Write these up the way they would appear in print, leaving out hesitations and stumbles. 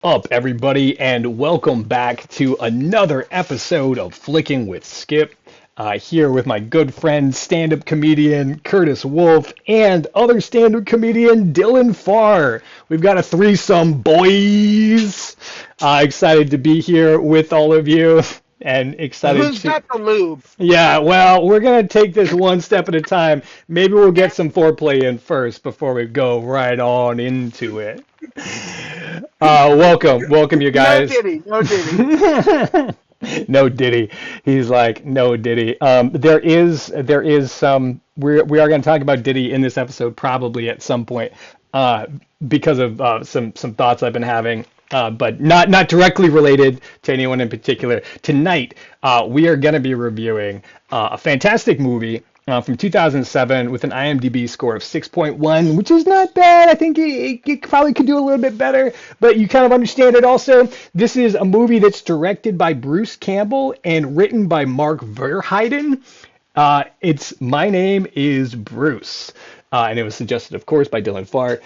Up, everybody, and welcome back to another episode of Flicking with Skip. Here with my good friend, stand-up comedian Curtis Wolff, and other stand-up comedian Dylan Farr. We've got a threesome, boys. Excited to be here with all of you, and excited Who's to. got the lube? Yeah, well, we're gonna take this one step at a time. Maybe we'll get some foreplay in first before we go right on into it. Welcome, you No guys. diddy, no diddy. No Diddy. He's like no Diddy. There is some. We are going to talk about Diddy in this episode probably at some point, uh, because of some thoughts I've been having. But not directly related to anyone in particular. Tonight, we are going to be reviewing a fantastic movie from 2007 with an IMDb score of 6.1, which is not bad. I think it probably could do a little bit better, but you kind of understand it also. This is a movie that's directed by Bruce Campbell and written by Mark Verheiden. It's My Name is Bruce, and it was suggested, of course, by Dylan Farr.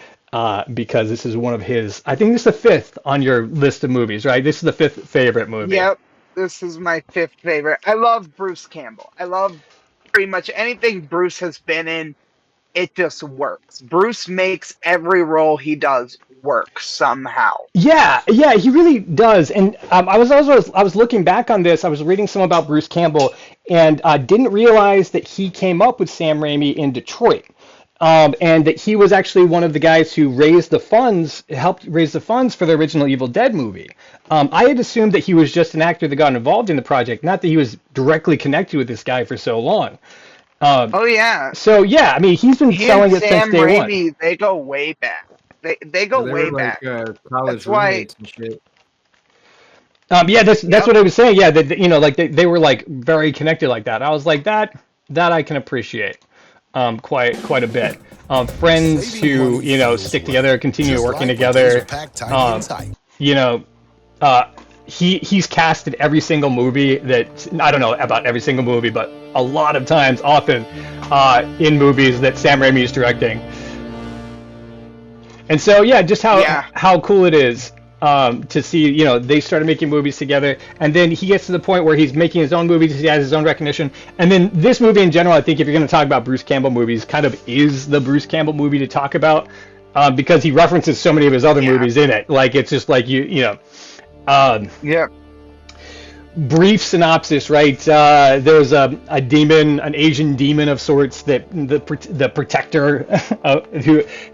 Because this is one of his, I think this is the fifth on your list of movies, right? This is the fifth favorite movie. Yep, this is my fifth favorite. I love Bruce Campbell. I love pretty much anything Bruce has been in. It just works. Bruce makes every role he does work somehow. Yeah, he really does. And I was looking back on this. I was reading some about Bruce Campbell, and didn't realize that he came up with Sam Raimi in Detroit. And that he was actually one of the guys who helped raise the funds for the original Evil Dead movie. I had assumed that he was just an actor that got involved in the project, not that he was directly connected with this guy for so long. Um, Oh yeah, so yeah, I mean, he's been he and selling it since Sam day one. Raimi, they go way back. They go Yeah, they were way back. like That's college why. roommates and shit. Yeah, that's Yep. what I was saying. Yeah, that like they were like very connected like that. I was like that I can appreciate quite a bit. Friends Saving who money feels stick good. together, continue Just working like when things are together. packed tight Um, inside. you know, uh, he's casted every single movie that I don't know about every single movie, but a lot of times, often in movies that Sam Raimi is directing. And so yeah, just Yeah, how cool it is to see they started making movies together, and then he gets to the point where he's making his own movies, he has his own recognition, and then this movie in general, I think if you're going to talk about Bruce Campbell movies, kind of is the Bruce Campbell movie to talk about because he references so many of his other yeah, movies in it. Like it's just like um, yeah. brief synopsis, right? There's a demon, an Asian demon of sorts that the protector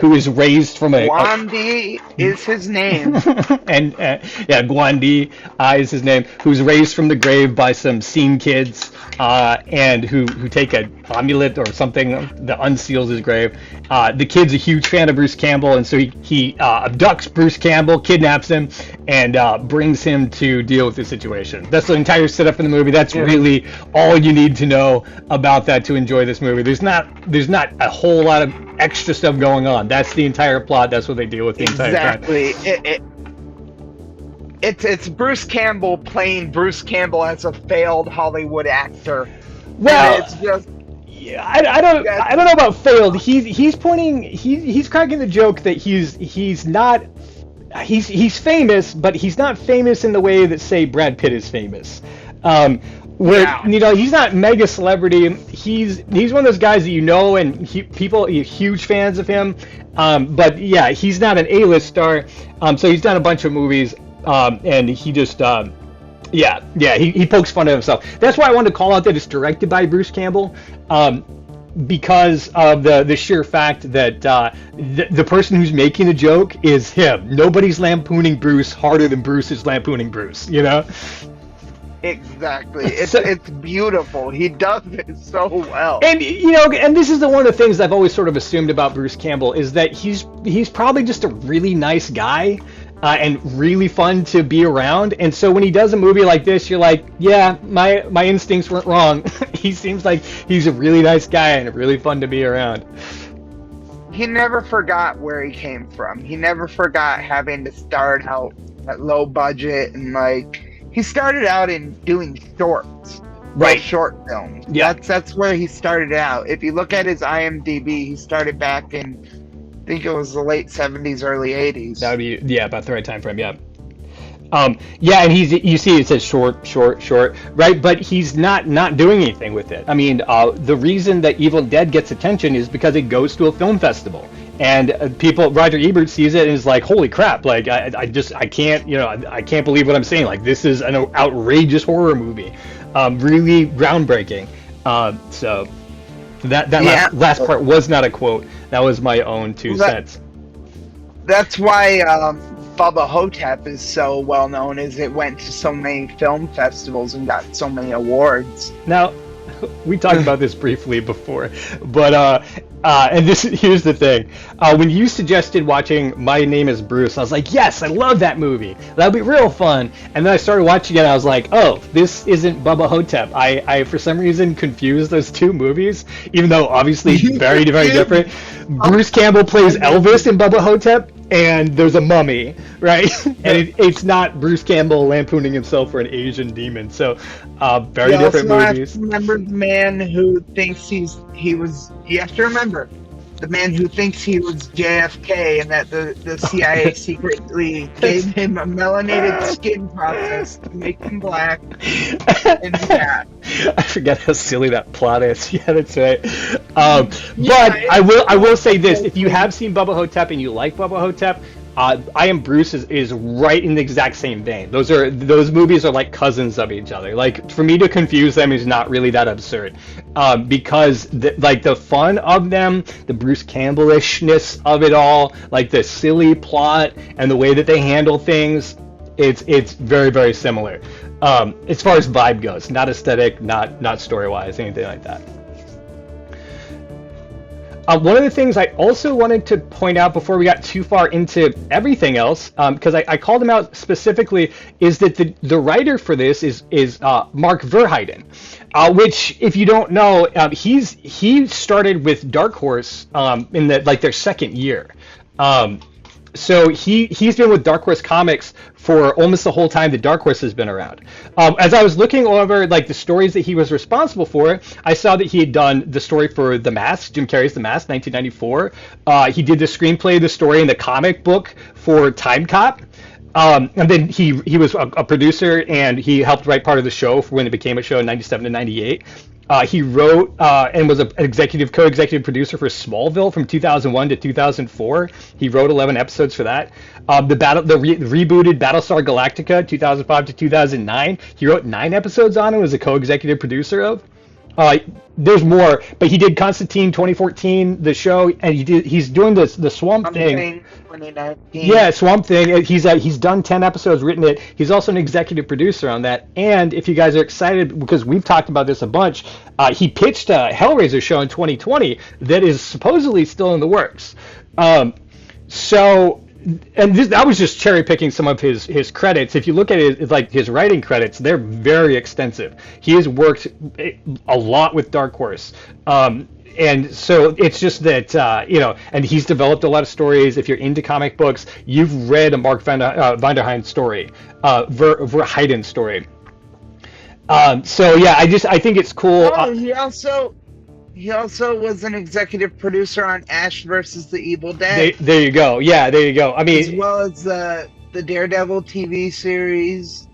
who is raised from a Wandy is his name. and yeah, Guandi is his name, who's raised from the grave by some scene kids, and who take a amulet or something that unseals his grave. The kid's a huge fan of Bruce Campbell, and so he abducts Bruce Campbell, kidnaps him, and brings him to deal with the situation. That's the entire setup for the movie. That's Yeah. really all you need to know about that to enjoy this movie. There's not a whole lot of extra stuff going on. That's the entire plot. That's what they deal with the entire time. Exactly. It's Bruce Campbell playing Bruce Campbell as a failed Hollywood actor, and Well, it's just yeah, I don't that. I don't know about failed. He's cracking the joke that he's not he's famous, but he's not famous in the way that say Brad Pitt is famous. Um, where Yeah, he's not mega celebrity. He's one of those guys that and people are huge fans of him. But yeah, he's not an A-list star. So he's done a bunch of movies. And he just he pokes fun at himself. That's why I wanted to call out that it's directed by Bruce Campbell, because of the sheer fact that the person who's making the joke is him. Nobody's lampooning Bruce harder than Bruce is lampooning Bruce. exactly. It's So, it's beautiful. He does it so well. and this is one of the things I've always sort of assumed about Bruce Campbell is that he's probably just a really nice guy. And really fun to be around, and so when he does a movie like this, you're like, yeah, my instincts weren't wrong. He seems like he's a really nice guy and really fun to be around. He never forgot where he came from. He never forgot having to start out at low budget, and like he started out in doing shorts, Right. short films. Yeah. That's where he started out. If you look at his IMDb, he started back in, I think it was the late 70s, early 80s. That would be, yeah, about the right time frame. Yeah. Yeah, and you see it says short, short, short, right? But he's not doing anything with it. I mean, the reason that Evil Dead gets attention is because it goes to a film festival, and Roger Ebert sees it and is like, "Holy crap! Like, I can't, I can't believe what I'm seeing. Like, this is an outrageous horror movie, really groundbreaking." So that Yeah, last part was not a quote. That was my own two well, that, cents. that's why Bubba Hotep is so well known, is it went to so many film festivals and got so many awards. Now, we talked about this briefly before, but and here's the thing. When you suggested watching My Name is Bruce, I was like, yes, I love that movie. That'll be real fun. And then I started watching it, and I was like, oh, this isn't Bubba Hotep. I for some reason confused those two movies, even though obviously very, very different. Bruce Campbell plays Elvis in Bubba Hotep, and there's a mummy, right? And it's not Bruce Campbell lampooning himself for an Asian demon. So, very different movies. You have to remember the man who thinks he was. You have to remember the man who thinks he was JFK, and that the CIA secretly gave him a melanated skin process to make him black. And yeah, I forget how silly that plot is. Yeah, that's right. yeah, But I will say this: if you have seen Bubba Hotep and you like Bubba Hotep, I Am Bruce is right in the exact same vein. Those movies are like cousins of each other. Like, for me to confuse them is not really that absurd, because the fun of them, the Bruce Campbellishness of it all, like the silly plot and the way that they handle things, it's very, very similar. As far as vibe goes, not aesthetic, not story wise, anything like that. One of the things I also wanted to point out before we got too far into everything else, because I called him out specifically, is that the writer for this is Mark Verheiden, which, if you don't know, he started with Dark Horse in their second year. So he's been with Dark Horse Comics for almost the whole time that Dark Horse has been around. As I was looking over the stories that he was responsible for, I saw that he had done the story for The Mask, Jim Carrey's The Mask, 1994. He did the screenplay, the story, and the comic book for Time Cop. And then he was a producer, and he helped write part of the show for when it became a show in 97 to 98. He wrote and was an co-executive producer for Smallville from 2001 to 2004. He wrote 11 episodes for that. The rebooted Battlestar Galactica 2005 to 2009. He wrote 9 episodes on and was a co-executive producer of. There's more, but he did Constantine 2014, the show, and he's doing the Swamp Thing. 2019. Yeah, Swamp Thing. He's done 10 episodes, written it. He's also an executive producer on that. And if you guys are excited, because we've talked about this a bunch, he pitched a Hellraiser show in 2020 that is supposedly still in the works. I was just cherry picking some of his credits. If you look at his writing credits, they're very extensive. He has worked a lot with Dark Horse. And so it's just that, and he's developed a lot of stories. If you're into comic books, you've read a Mark Vanderheiden story, Verheiden story. So yeah, I think it's cool. Oh, he also was an executive producer on Ash versus the Evil Dead. There you go. Yeah, there you go. I mean, as well as the Daredevil TV series.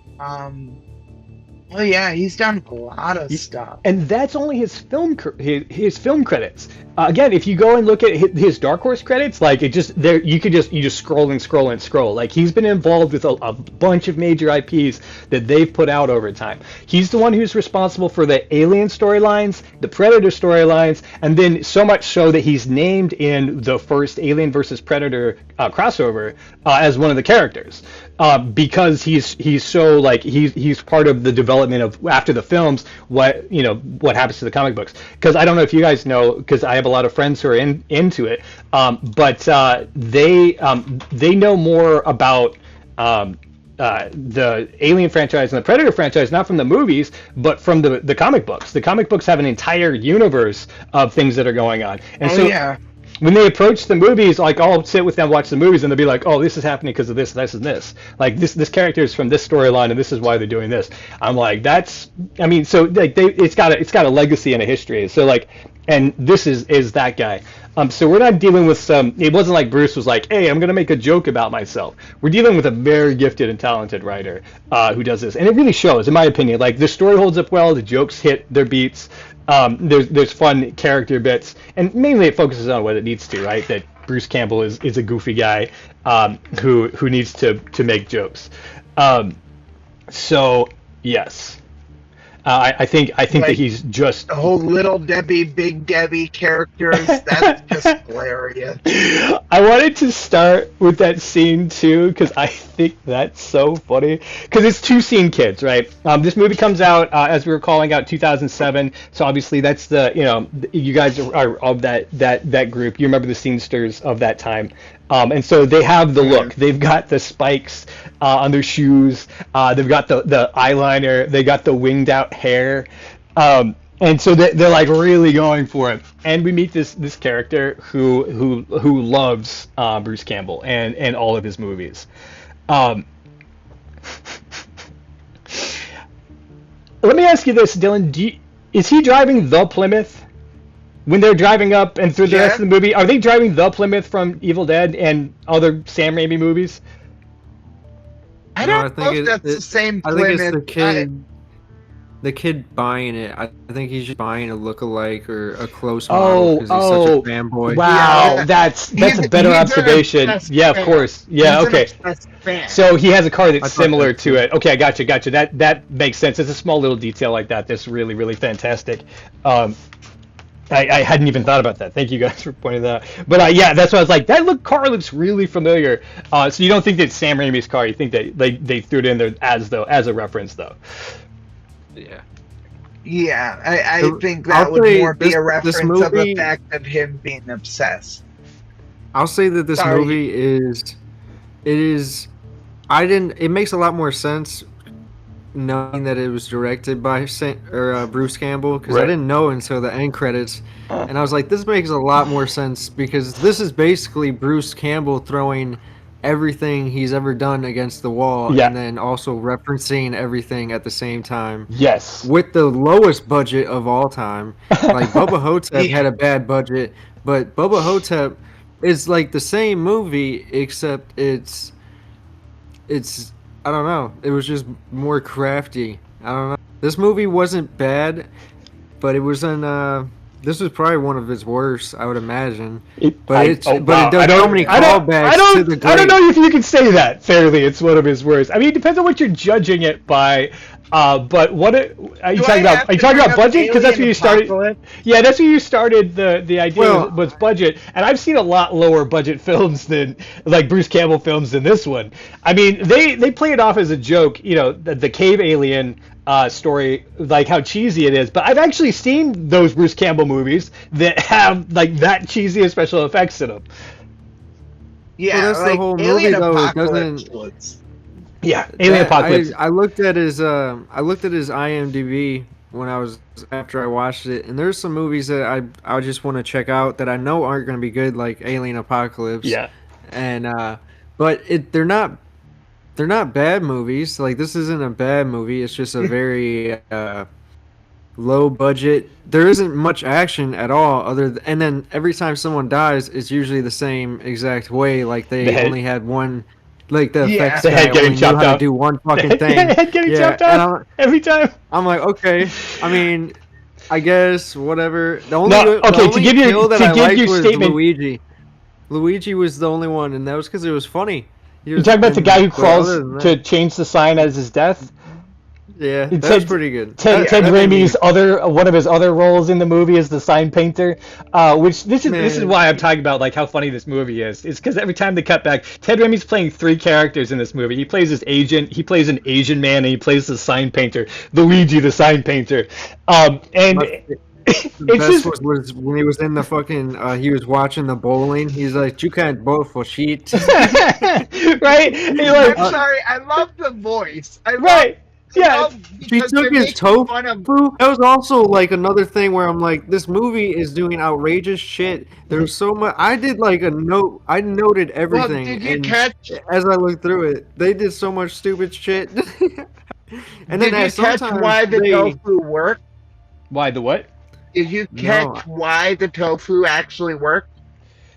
Oh yeah, he's done a lot of stuff. And that's only his film credits. Again, if you go and look at his Dark Horse credits, you just scroll and scroll and scroll. Like, he's been involved with a bunch of major IPs that they've put out over time. He's the one who's responsible for the Alien storylines, the Predator storylines, and then so much so that he's named in the first Alien versus Predator crossover as one of the characters. Because he's so he's part of the development of, after the films, what happens to the comic books. Because I don't know if you guys know, because I have a lot of friends who are into it, but they know more about the Alien franchise and the Predator franchise, not from the movies, but from the comic books. The comic books have an entire universe of things that are going on, and yeah. When they approach the movies, I'll sit with them, watch the movies, and they'll be like, "Oh, this is happening because of this, this, and this. Like, this character is from this storyline, and this is why they're doing this." I'm like, it's got a legacy and a history. So and this is that guy. So we're not dealing with some. It wasn't like Bruce was like, "Hey, I'm gonna make a joke about myself." We're dealing with a very gifted and talented writer who does this, and it really shows, in my opinion. Like the story holds up well, the jokes hit their beats. There's fun character bits, and mainly it focuses on what it needs to, right? That Bruce Campbell is a goofy guy who needs to make jokes. So yes. I think that Like he's just. the whole Little Debbie, Big Debbie characters. That's just hilarious. I wanted to start with that scene too because I think that's so funny. Because it's two scene kids, right? This movie comes out as we were calling out 2007. So obviously that's you guys are of that group. You remember the scenesters of that time. And so they have the look. They've got the spikes on their shoes. They've got the eyeliner. They got the winged out hair. And so they're like really going for it. And we meet this character who loves Bruce Campbell and all of his movies. Let me ask you this, Dylan. Is he driving the Plymouth? When they're driving up and through the rest of the movie, are they driving the Plymouth from Evil Dead and other Sam Raimi movies? I don't know if that's the same Plymouth. I think it's the kid buying it. I think he's just buying a look-alike or a close model because he's such a fanboy. Wow, yeah. That's a better observation. Yeah, of course. Yeah, okay. So he has a car that's similar to it. Okay, I gotcha. That makes sense. It's a small little detail like that that's really, really fantastic. I hadn't even thought about that. Thank you guys for pointing that out. But yeah, that's why I was like, car looks really familiar. So you don't think that it's Sam Raimi's car? You think that they threw it in there as a reference, though? Yeah. Yeah, I think that would more be a reference of the fact of him being obsessed. I'll say that this movie it makes a lot more sense knowing that it was directed by Bruce Campbell, because I didn't know until the end credits, and I was like, this makes a lot more sense because this is basically Bruce Campbell throwing everything he's ever done against the wall, and then also referencing everything at the same time. Yes. With the lowest budget of all time. Like Bubba Hotep had a bad budget, but Bubba Hotep is like the same movie except it's I don't know. It was just more crafty. I don't know. This movie wasn't bad, but it was this was probably one of his worst, I would imagine. It does so many callbacks to the great. I don't know if you can say that fairly. It's one of his worst. I mean, it depends on what you're judging it by. But what are you talking about? Are you talking about budget? Because that's where you started. Yeah, that's where you started. The idea was budget, and I've seen a lot lower budget films than like Bruce Campbell films than this one. I mean, they play it off as a joke, the cave alien story, like how cheesy it is. But I've actually seen those Bruce Campbell movies that have like that cheesy of special effects in them. Yeah, that's the whole movie though. It doesn't. Yeah, Alien Apocalypse. I looked at his IMDb after I watched it, and there's some movies that I just want to check out that I know aren't going to be good, like Alien Apocalypse. Yeah. And but they're not bad movies. Like this isn't a bad movie. It's just a very low budget. There isn't much action at all. And then every time someone dies, it's usually the same exact way. Like they only had one. Like the effects the head getting chopped off. To do one fucking thing. The head getting chopped off every time. I'm like, okay. I mean, I guess whatever. The only kill that I liked was statement. Luigi. Luigi was the only one, and that was because it was funny. You talking about the guy who crawls to change the sign as his death? Yeah, that's pretty good. Ted Raimi's one of his other roles in the movie is the sign painter, which this is why I'm talking about like how funny this movie is. It's because every time they cut back, Ted Raimi's playing three characters in this movie. He plays his agent, he plays an Asian man, and he plays the sign painter, Luigi the sign painter. The best was when he was in the fucking. He was watching the bowling. He's like, "You can't bowl for shit." Right? I'm sorry. I love the voice. Yeah, she took his tofu. That was also like another thing where I'm like, this movie is doing outrageous shit. There's so much. I did like a note. I noted everything. Well, did you catch? As I looked through it, they did so much stupid shit. And then did you catch why the tofu worked? Why the what? Did you catch why the tofu actually worked?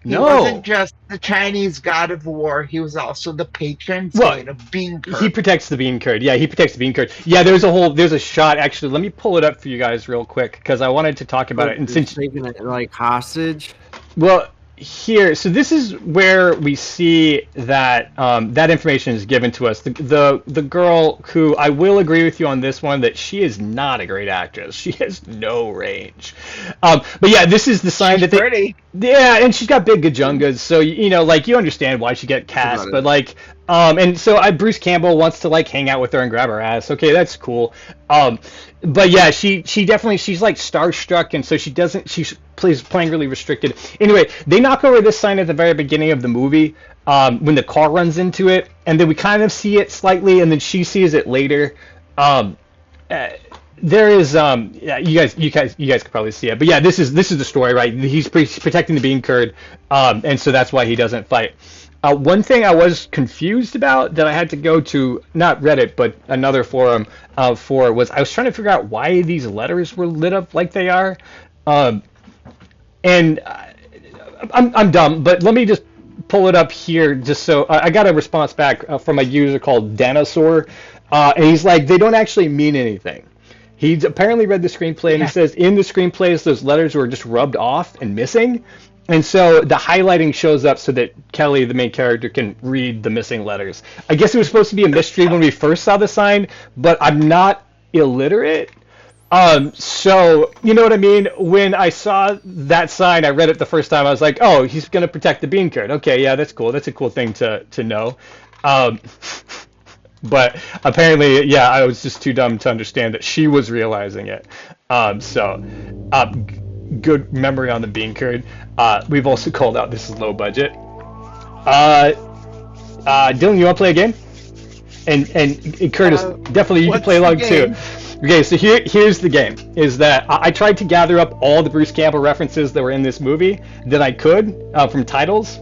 He wasn't No. just the Chinese god of war, he was also the patron Well, saint of bean he curd. protects the bean curd. Yeah, he protects the bean curd. Yeah, there's a shot actually. Let me pull it up for you guys real quick because I wanted to talk about But it. And it's since taking it like hostage. well, here, so this is where we see that that information is given to us. The girl who I will agree with you on this one that she is not a great actress. She has no range. But yeah, this is the sign She's that they. pretty. Yeah, and she's got big gajungas, so you know, like you understand why she get That's cast. about But it. like, and so Bruce Campbell wants to like hang out with her and grab her ass. Okay, that's cool. But yeah, she definitely she's like starstruck, and so she doesn't she's plays playing really restricted. Anyway, they knock over this sign at the very beginning of the movie when the car runs into it, and then we kind of see it slightly, and then she sees it later. Um, there is yeah, you guys could probably see it, but yeah, this is the story, right? He's protecting the bean curd, and so that's why he doesn't fight. One thing I was confused about that I had to go to not Reddit but another forum for was I was trying to figure out why these letters were lit up like they are, um, and I'm dumb, but let me just pull it up here just so I got a response back from a user called Dinosaur, and he's like they don't actually mean anything. He's apparently read the screenplay and he Yeah. says in the screenplays those letters were just rubbed off and missing. And so the highlighting shows up so that Kelly, the main character, can read the missing letters. I guess it was supposed to be a mystery when we first saw the sign, but I'm not illiterate. So you know what I mean? When I saw that sign, I read it the first time. I was like, "Oh, he's gonna protect the bean curd." Okay, yeah, that's cool. That's a cool thing to know. Um, but apparently, yeah, I was just too dumb to understand that she was realizing it. So, good memory on the bean curd. We've also called out this is low budget. Uh, Dylan, you want to play a game? And Curtis, definitely you can What's play the along too. game? Okay, so here's the game. Is that I tried to gather up all the Bruce Campbell references that were in this movie that I could from titles,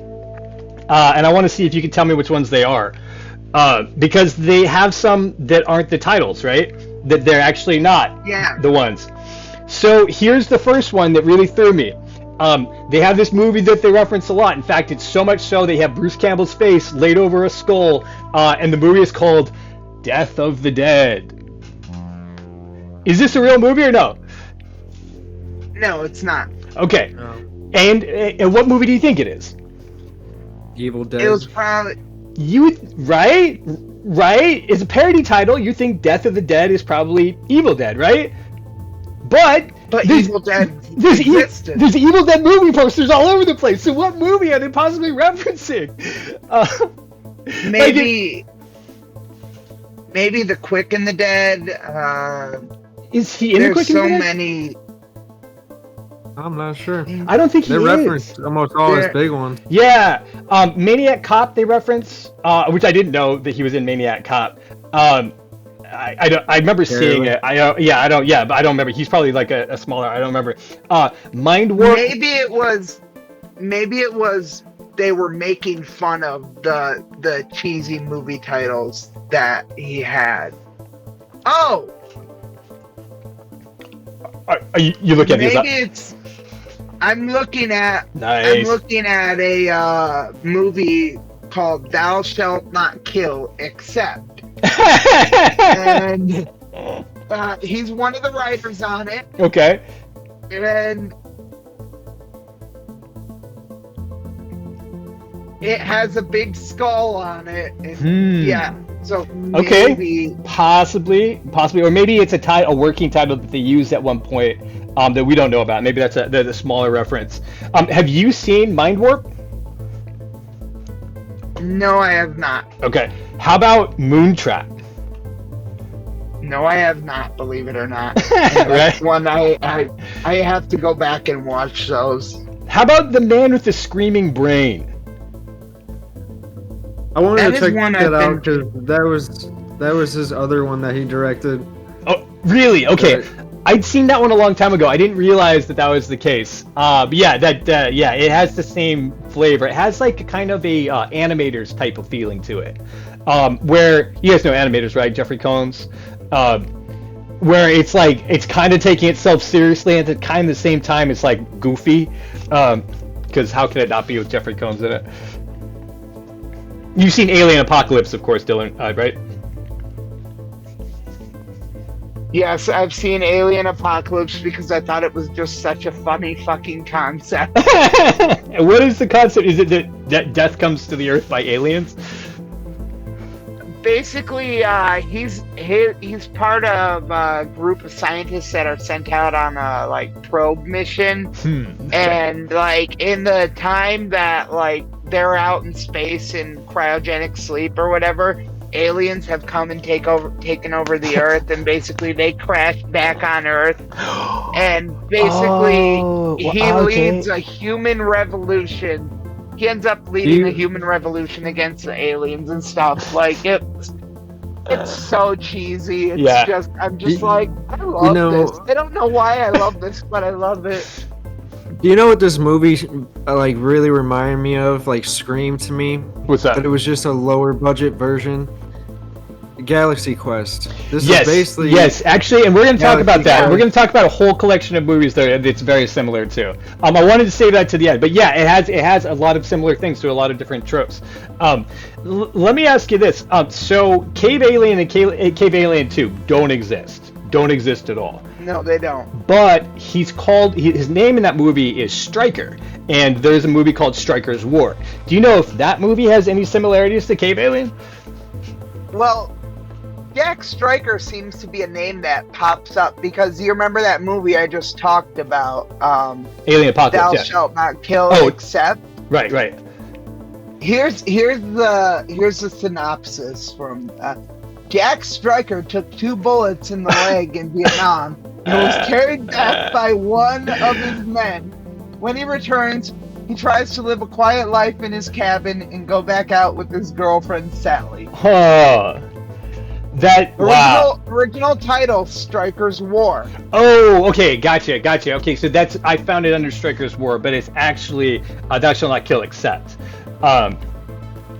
and I want to see if you can tell me which ones they are, because they have some that aren't the titles, right? That they're actually not Yeah. the ones. So here's the first one that really threw me. They have this movie that they reference a lot. In fact, it's so much so they have Bruce Campbell's face laid over a skull, and the movie is called Death of the Dead. Is this a real movie or no? No, it's not. Okay. No. And what movie do you think it is? Evil Dead. It was probably Right? Right? It's a parody title. You think Death of the Dead is probably Evil Dead, right? But there's- Evil Dead There's, existed. there's Evil Dead movie posters all over the place. So what movie are they possibly referencing? Maybe The Quick and the Dead. Is he in the There's Quick and so the Dead? many. I'm not sure. I don't think he They is. referenced almost all his There- big ones. Yeah, Maniac Cop they reference, which I didn't know that he was in Maniac Cop. I remember seeing Barely. it. But I don't remember. He's probably like a smaller. I don't remember. Mind Warp. Maybe it was. They were making fun of the cheesy movie titles that he had. Oh, Are you looking at these up? maybe it's. I'm looking at Nice. a movie called Thou Shalt Not Kill Except, and he's one of the writers on it, Okay. and it has a big skull on it. And yeah, so Okay. maybe Possibly, or maybe it's a working title that they used at one point that we don't know about. Maybe that's the smaller reference. Have you seen Mind Warp? no, I have not. Okay. How about Moontrap? No, I have not. Believe it or not, and that's Right. one I have to go back and watch those. How about The Man with the Screaming Brain? I wanted That to is check one that I've out because that was his other one that he directed. Oh, really? Okay. Right. I'd seen that one a long time ago. I didn't realize that was the case. But yeah, yeah, it has the same flavor. It has like a kind of a animators type of feeling to it. Where you guys know animators, right? Jeffrey Combs. Where it's like it's kind of taking itself seriously, and at kind of the same time, it's like goofy. because how can it not be with Jeffrey Combs in it? You've seen Alien Apocalypse, of course, Dylan, right? Yes, I've seen Alien Apocalypse because I thought it was just such a funny fucking concept. What is the concept? Is it that death comes to the Earth by aliens? Basically, he's part of a group of scientists that are sent out on a like probe mission, and like in the time that like they're out in space in cryogenic sleep or whatever, aliens have come and taken over the Earth, and basically they crash back on Earth, and basically he leads a human revolution. He ends up leading a human revolution against the aliens and stuff. Like it's so cheesy. It's just I'm just like I love this. I don't know why I love this, but I love it. Do you know what this movie like really reminded me of? Like Scream to me. What's that? But it was just a lower budget version. Galaxy Quest. This yes, is basically actually, and we're going to talk about that. We're going to talk about a whole collection of movies that it's very similar to. I wanted to save that to the end, but yeah, it has a lot of similar things to a lot of different tropes. Let me ask you this: so Cave Alien and Cave Alien 2 don't exist at all. No, they don't. But his name in that movie is Stryker, and there's a movie called Stryker's War. Do you know if that movie has any similarities to Cave Alien? Well, Jack Stryker seems to be a name that pops up because you remember that movie I just talked about, Alien Apocalypse. Thou shalt not kill, except. Right. Here's the synopsis from Jack Stryker took 2 bullets in the leg in Vietnam and was carried back by one of his men. When he returns, he tries to live a quiet life in his cabin and go back out with his girlfriend Sally. Original title, Stryker's War. Oh, okay, gotcha. Okay, so I found it under Stryker's War, but it's actually Thou Shalt Not Kill Except.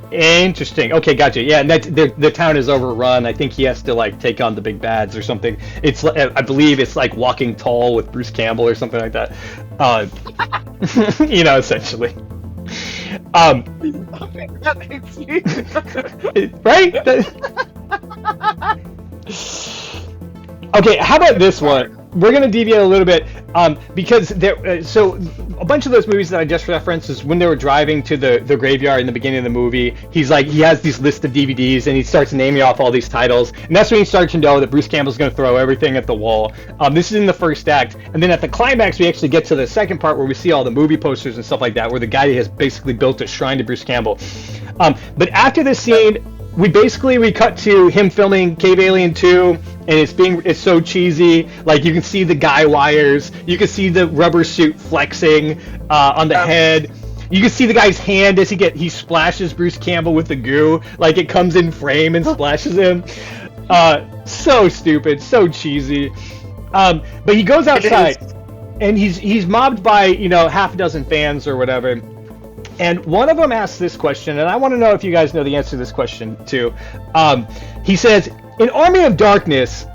Interesting. Okay, gotcha. Yeah, and the town is overrun. I think he has to like take on the big bads or something. I believe it's like Walking Tall with Bruce Campbell or something like that. Essentially. Right? Okay, how about this one? We're going to deviate a little bit because so a bunch of those movies that I just referenced is when they were driving to the graveyard in the beginning of the movie. He has these list of DVDs and he starts naming off all these titles, and that's when he starts to know that Bruce Campbell's going to throw everything at the wall. This is in the first act, and then at the climax we actually get to the second part where we see all the movie posters and stuff like that, where the guy has basically built a shrine to Bruce Campbell. But after this scene, we cut to him filming Cave Alien 2, and it's so cheesy. Like you can see the guy wires, you can see the rubber suit flexing on the head. You can see the guy's hand as he splashes Bruce Campbell with the goo, like it comes in frame and splashes him. So stupid, so cheesy. But he goes outside, and he's mobbed by half a dozen fans or whatever. And one of them asks this question, and I want to know if you guys know the answer to this question too. He says, in Army of Darkness,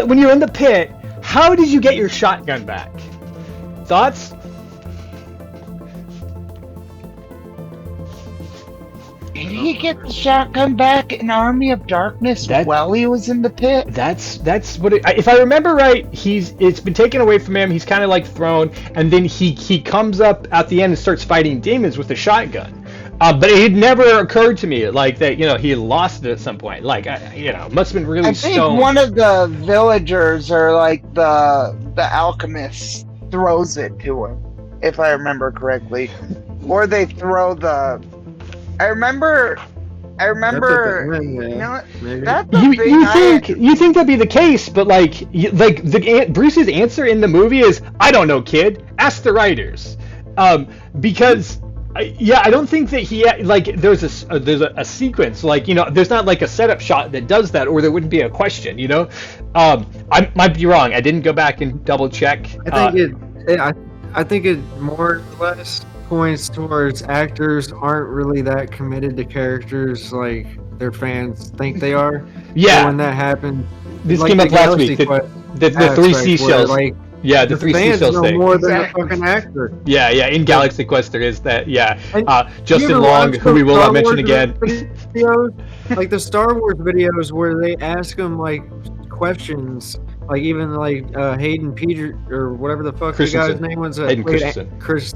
when you're in the pit, how did you get your shotgun back? Thoughts? Did he get the shotgun back in Army of Darkness while he was in the pit? That's what if I remember right, it's been taken away from him. He's kind of like thrown, and then he comes up at the end and starts fighting demons with a shotgun. But it had never occurred to me like that. He lost it at some point. Like must have been really stoned. I think one of the villagers or like the alchemists throws it to him, if I remember correctly, or they throw the. I remember. You think that'd be the case, but Bruce's answer in the movie is, "I don't know, kid. Ask the writers," because. I don't think that he there's a sequence there's not like a setup shot that does that, or there wouldn't be a question. I might be wrong. I didn't go back and double check. I think it more or less points towards actors aren't really that committed to characters like their fans think they are. Yeah. So when that happened, this came up last week. The 3 seashells. Yeah, the The three fans seashells know thing. more than the Exactly. fucking actor. Yeah, yeah. In Galaxy Quest, there is that. Yeah, And you Justin ever Long, watch who we those will Star not mention Wars again. videos? Like the Star Wars videos where they ask him like questions, like even like Hayden Peter or whatever the fuck the guy's Christensen. name was. Hayden Played Christensen. Chris.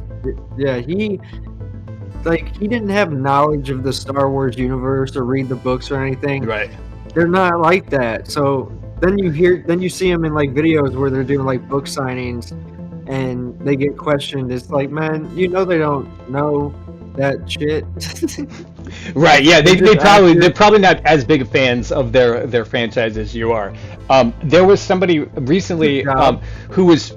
Yeah, he didn't have knowledge of the Star Wars universe or read the books or anything. Right. They're not like that. So then you see them in like videos where they're doing like book signings, and they get questioned. It's like, man, they don't know that shit. Right. Yeah. They're just They're probably not as big fans of their franchise as you are. There was somebody recently who was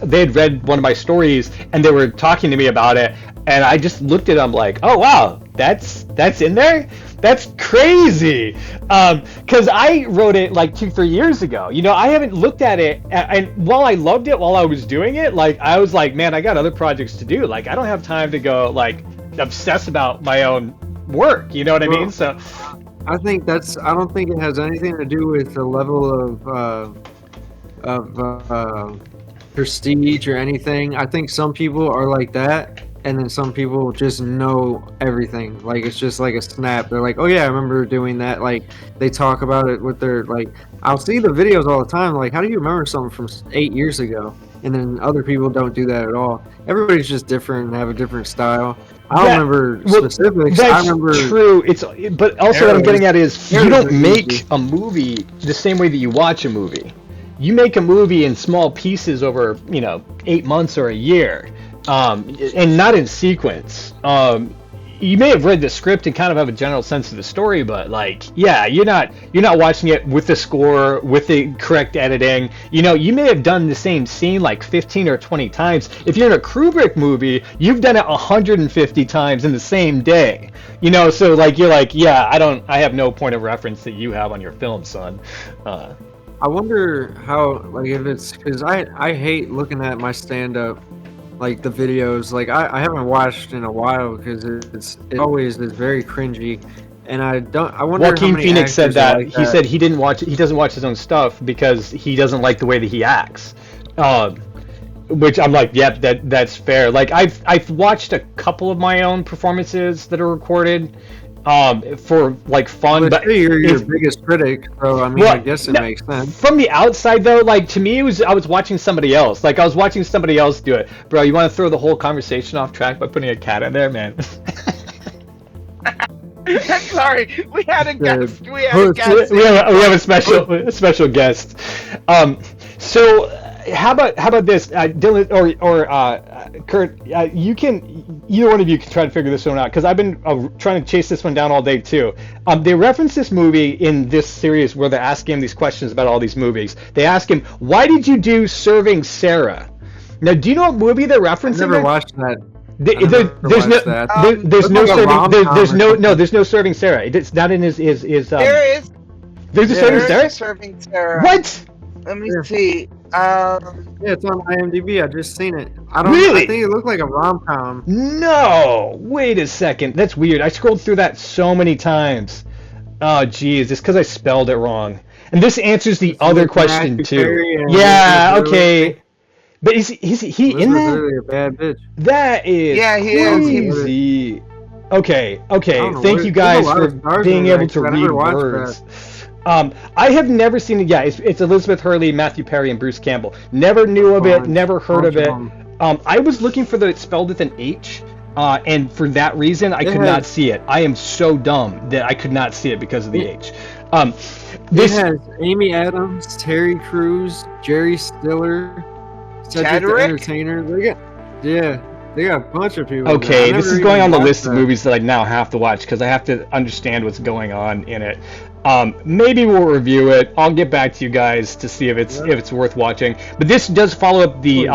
they had read one of my stories and they were talking to me about it, and I just looked at them like, oh wow, that's in there. That's crazy. Because I wrote it like 2-3 years ago. I haven't looked at it, and while I loved it while I was doing it, like I was like, man, I got other projects to do. Like I don't have time to go like obsess about my own work. You know what I mean? So I don't think it has anything to do with the level of prestige or anything. I think some people are like that, and then some people just know everything. Like it's just like a snap. They're like, oh yeah, I remember doing that. Like they talk about it with their like. I'll see the videos all the time. Like, how do you remember something from 8 years ago? And then other people don't do that at all. Everybody's just different and have a different style. I don't remember specifics. That's I remember true. But also what I'm getting at is you don't make easy. a movie the same way that you watch a movie. You make a movie in small pieces over 8 months or a year, and not in sequence. You may have read the script and kind of have a general sense of the story, but like, yeah, you're not watching it with the score, with the correct editing. You may have done the same scene like 15 or 20 times. If you're in a Kubrick movie, you've done it 150 times in the same day. So like you're like, yeah, I have no point of reference that you have on your film, son. I wonder how, like, if it's because I hate looking at my stand-up, like the videos. Like I haven't watched in a while because it always is very cringy, and I wonder. Joaquin how many Phoenix said actors that. are like He said he doesn't watch his own stuff because he doesn't like the way that he acts. Which I'm like, yep, that's fair. Like I've watched a couple of my own performances that are recorded. For like fun, but you're your biggest critic, so I mean, I guess it makes sense. From the outside, though, like to me, I was watching somebody else. Like I was watching somebody else do it. Bro, you want to throw the whole conversation off track by putting a cat in there, man? Sorry, we had a guest. We have a special guest. So. How about this, Dylan or Kurt? Either one of you can try to figure this one out because I've been trying to chase this one down all day too. They reference this movie in this series where they're asking him these questions about all these movies. They ask him, "Why did you do Serving Sarah?" Now, do you know what movie they're referencing? I've never watched that. There's no Serving Sarah. It's not in his. There is. There's a Serving Sarah. What? Let me see. Yeah, it's on IMDb. I just seen it. Really? I think it looked like a rom-com. No, wait a second. That's weird. I scrolled through that so many times. Oh, geez, it's because I spelled it wrong. And this answers the other question too. Yeah, okay. But is he in that? Really a bad bitch. That is crazy. Okay. Thank you guys for being able to read words. I have never seen it. Yeah, it's Elizabeth Hurley, Matthew Perry, and Bruce Campbell. Never knew of it. Never heard of it. I was looking for it spelled with an H, and for that reason, I could not see it. I am so dumb that I could not see it because of the H. This has Amy Adams, Terry Crews, Jerry Stiller, Cedric the Entertainer. They got a bunch of people. Okay, this is going on the list of movies that I now have to watch because I have to understand what's going on in it. Maybe we'll review it. I'll get back to you guys to see if it's worth watching. But this does follow up the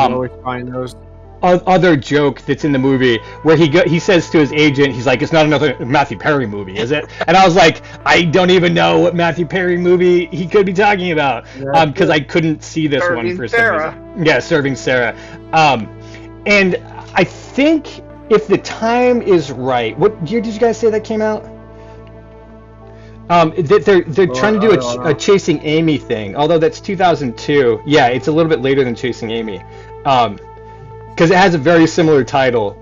other joke that's in the movie where he says to his agent, he's like, "It's not another Matthew Perry movie, is it?" And I was like, I don't even know what Matthew Perry movie he could be talking about because I couldn't see this one for some reason. Yeah, Serving Sarah. And I think if the time is right, what year did you guys say that came out? They're trying to do I don't a know. Chasing Amy thing, although that's 2002. Yeah, it's a little bit later than Chasing Amy, because it has a very similar title.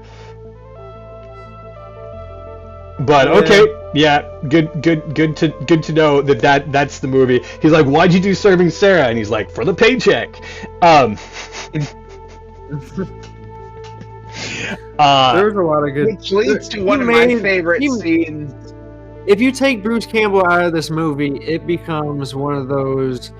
But Yeah. okay, yeah, good to know that's the movie. He's like, "Why'd you do Serving Sarah?" And he's like, "For the paycheck." Um, There's a lot of good. Which leads to one He of my made- favorite he- scenes. If you take Bruce Campbell out of this movie, it becomes one of those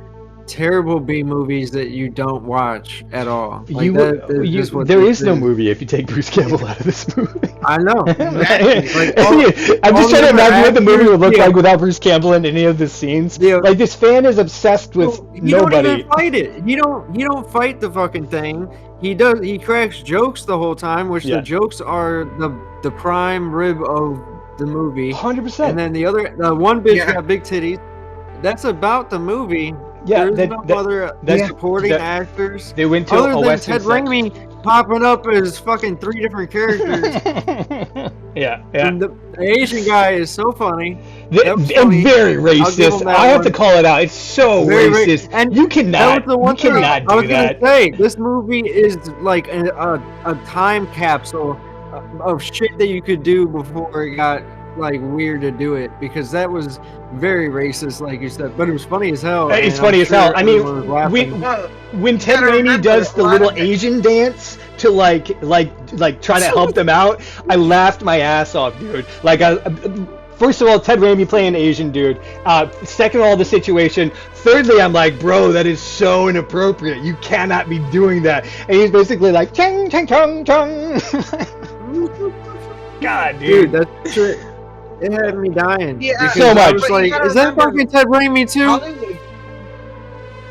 terrible B movies that you don't watch at all. Like there is no movie if you take Bruce Campbell out of this movie. I know. Exactly. I'm just trying to imagine what the movie would look yeah. like without Bruce Campbell in any of the scenes. Yeah. Like this fan is obsessed with You don't nobody. even fight it. You don't fight the fucking thing. He cracks jokes the whole time, which Yeah. the jokes are the prime rib of the movie. 100%. And then the one bitch Yeah. got big titties. That's about the movie. Yeah, There's no other that's- supporting that- actors. They went to Other a than Western Ted Raimi popping up as fucking 3 different characters. yeah. And the Asian guy is so funny. And That was funny. very I'll give racist. him that I have to one. call it out. It's so Very racist. And you that cannot. was the one You thing cannot I was do that. gonna say. This movie is like a time capsule of shit that you could do before it got like weird to do it, because that was very racist, like you said. But it was funny as hell. It's and funny I'm as hell. sure I mean, everyone was laughing. Well, when Ted gotta Raimi remember, does the a lot little of it- Asian dance to like try to help them out, I laughed my ass off, dude. Like, first of all, Ted Raimi playing an Asian dude. Second of all, the situation. Thirdly, I'm like, bro, that is so inappropriate. You cannot be doing that. And he's basically like, chang chang chang chang. God, Dude, dude. that shit, it had me dying. Yeah, because So I much. was but you like, gotta is that remember- fucking Ted Raimi too?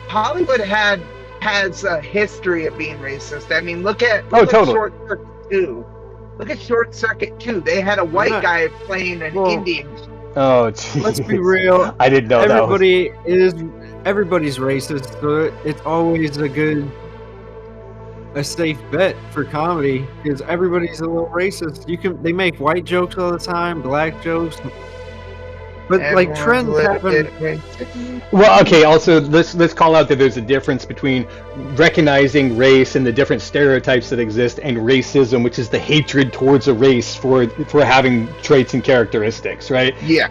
Hollywood has a history of being racist. I mean, look at totally. Short Circuit 2. Look at Short Circuit 2. They had a white Yeah. guy playing an Well, Indian. Oh, jeez. Let's be real. I didn't know that was... Everybody's racist, so it's always a safe bet for comedy, because everybody's a little racist. They make white jokes all the time, black jokes, but like trends happen. Well, okay. Also, let's call out that there's a difference between recognizing race and the different stereotypes that exist, and racism, which is the hatred towards a race for having traits and characteristics, right? Yeah.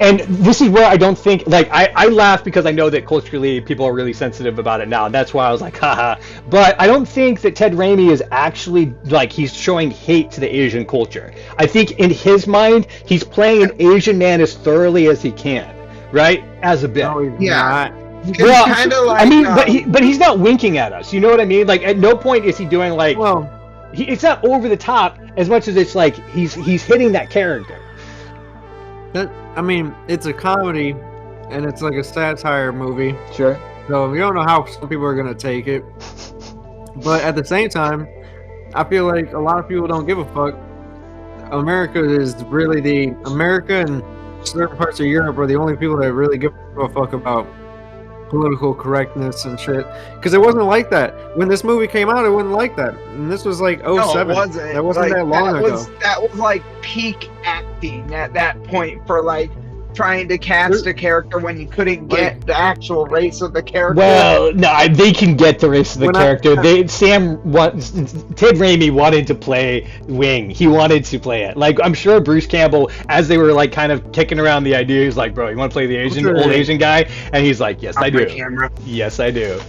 And this is where I don't think, like, I laugh because I know that culturally people are really sensitive about it now. And that's why I was like, haha. But I don't think that Ted Raimi is actually, like, he's showing hate to the Asian culture. I think in his mind, he's playing an Asian man as thoroughly as he can, right? As a bit. No, he's Yeah. not. It's Well, kind of like. I mean, but he's not winking at us. You know what I mean? Like, at no point is he doing, like, Well, it's not over the top as much as it's like he's hitting that character. I mean, it's a comedy, and it's like a satire movie. Sure. So you don't know how some people are gonna take it. But at the same time, I feel like a lot of people don't give a fuck. America and certain parts of Europe are the only people that really give a fuck about political correctness and shit. Because it wasn't like that. When this movie came out, it wasn't like that. And this was like No, 07. it wasn't. That wasn't Like, that long ago. That was like peak acting at that point for like trying to cast a character when you couldn't get the actual race of the character. Well, no, they can get the race of the character. Ted Raimi wanted to play Wing. He wanted to play it. Like, I'm sure Bruce Campbell, as they were like kind of kicking around the idea, he's like, "Bro, you want to play the old Asian guy?" And he's like, "Yes, I do. Yes, I do."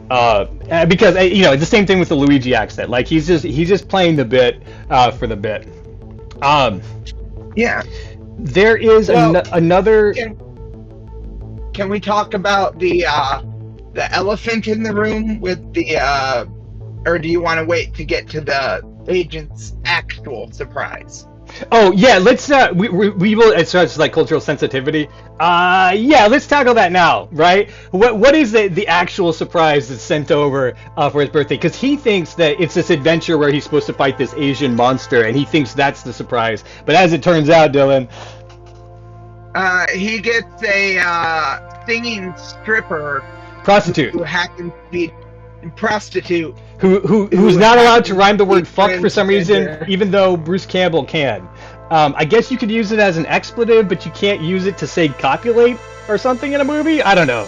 Because it's the same thing with the Luigi accent. Like, he's just playing the bit for the bit. Yeah. There is another. Can we talk about the elephant in the room with the or do you want to wait to get to the agent's actual surprise? Oh yeah, let's we will. It's just like cultural sensitivity. Yeah, let's tackle that now, right? What is the actual surprise that's sent over for his birthday? Because he thinks that it's this adventure where he's supposed to fight this Asian monster, and he thinks that's the surprise. But as it turns out, Dylan, he gets a singing stripper prostitute who happens to be prostitute. who's not allowed to rhyme the word fuck for some reason, even though Bruce Campbell can. I guess you could use it as an expletive, but you can't use it to say copulate or something in a movie. I don't know.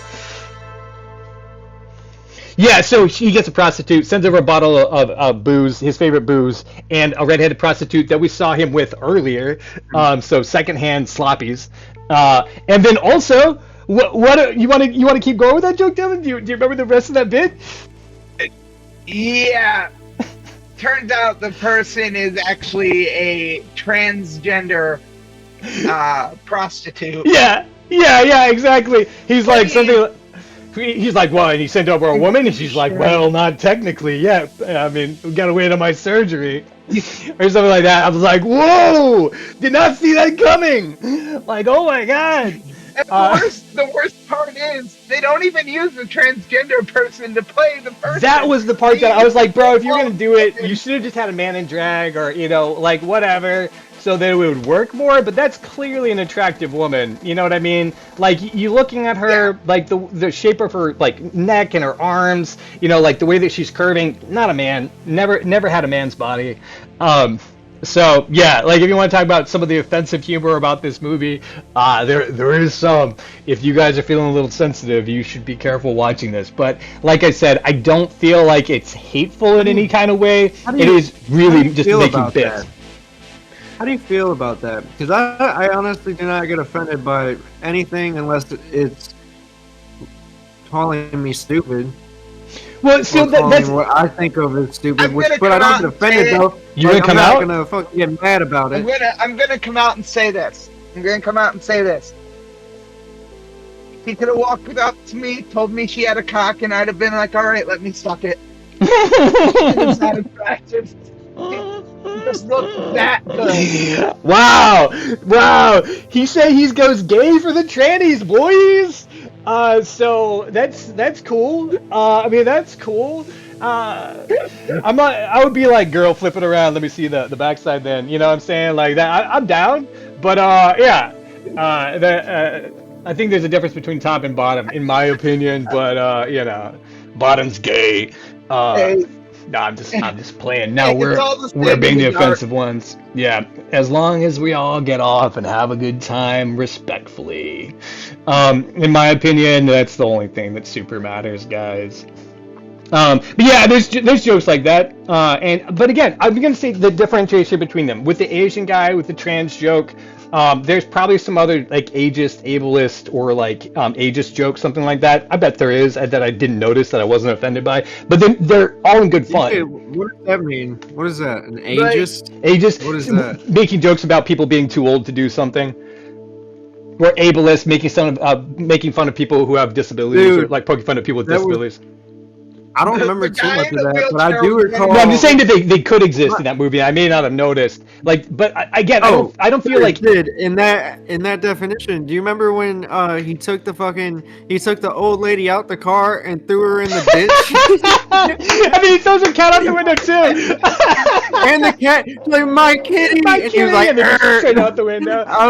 Yeah, so he gets a prostitute, sends over a bottle of booze, his favorite booze, and a redheaded prostitute that we saw him with earlier. So secondhand sloppies, and then also, what you want to keep going with that joke, Dylan? Do you remember the rest of that bit? Yeah. Turns out the person is actually a transgender prostitute. Yeah, exactly. He's like something. He's like, well, and he sent over a woman, and she's like, well, not technically yet. I mean, we gotta wait on my surgery, or something like that. I was like, whoa, did not see that coming. Like, oh my god. And the worst part is they don't even use the transgender person to play the person. That was the part that I was like, bro, if you're gonna do it, you should have just had a man in drag, or like whatever, so that it would work more. But that's clearly an attractive woman. You know what I mean? Like you looking at her, like the shape of her like neck and her arms. Like the way that she's curving. Not a man. Never had a man's body. So yeah, like if you want to talk about some of the offensive humor about this movie, there is some. If you guys are feeling a little sensitive, you should be careful watching this. But like I said, I don't feel like it's hateful in any kind of way. It is really just making bits. How do you feel about that? Because I honestly do not get offended by anything unless it's calling me stupid. Well, so that's what I think of as stupid, but I don't get offended though. You're gonna come out? I'm not gonna fucking get mad about it. I'm gonna come out and say this. He could have walked up to me, told me she had a cock, and I'd have been like, all right, let me suck it. It's not attractive. It just looked that good. Wow. He said he goes gay for the trannies, boys. So that's cool. I mean, that's cool. I would be like, girl, flip it around. Let me see the backside then. You know what I'm saying? Like that. I'm down. But yeah. I think there's a difference between top and bottom, in my opinion. But bottom's gay. No, I'm just playing. Now we're being the offensive ones. Yeah, as long as we all get off and have a good time respectfully. In my opinion, that's the only thing that super matters, guys. But yeah, there's jokes like that. But again, I'm gonna say the differentiation between them with the Asian guy with the trans joke. There's probably some other like ageist, ableist, or like ageist jokes, something like that. I bet there is that I didn't notice that I wasn't offended by. But then they're all in good fun. Okay, what does that mean? What is that? An ageist? Ageist. What is that? Making jokes about people being too old to do something. Or ableist, making fun of people who have disabilities, or like poking fun of people with disabilities. I don't remember too much of that, but I do recall. No, I'm just saying that they could exist in that movie. I may not have noticed. Like, but again, I don't feel like did in that definition. Do you remember when he took the old lady out the car and threw her in the ditch? I mean, he throws her cat out the window too. And the cat, like, my kitty, and he was like, straight out the window. I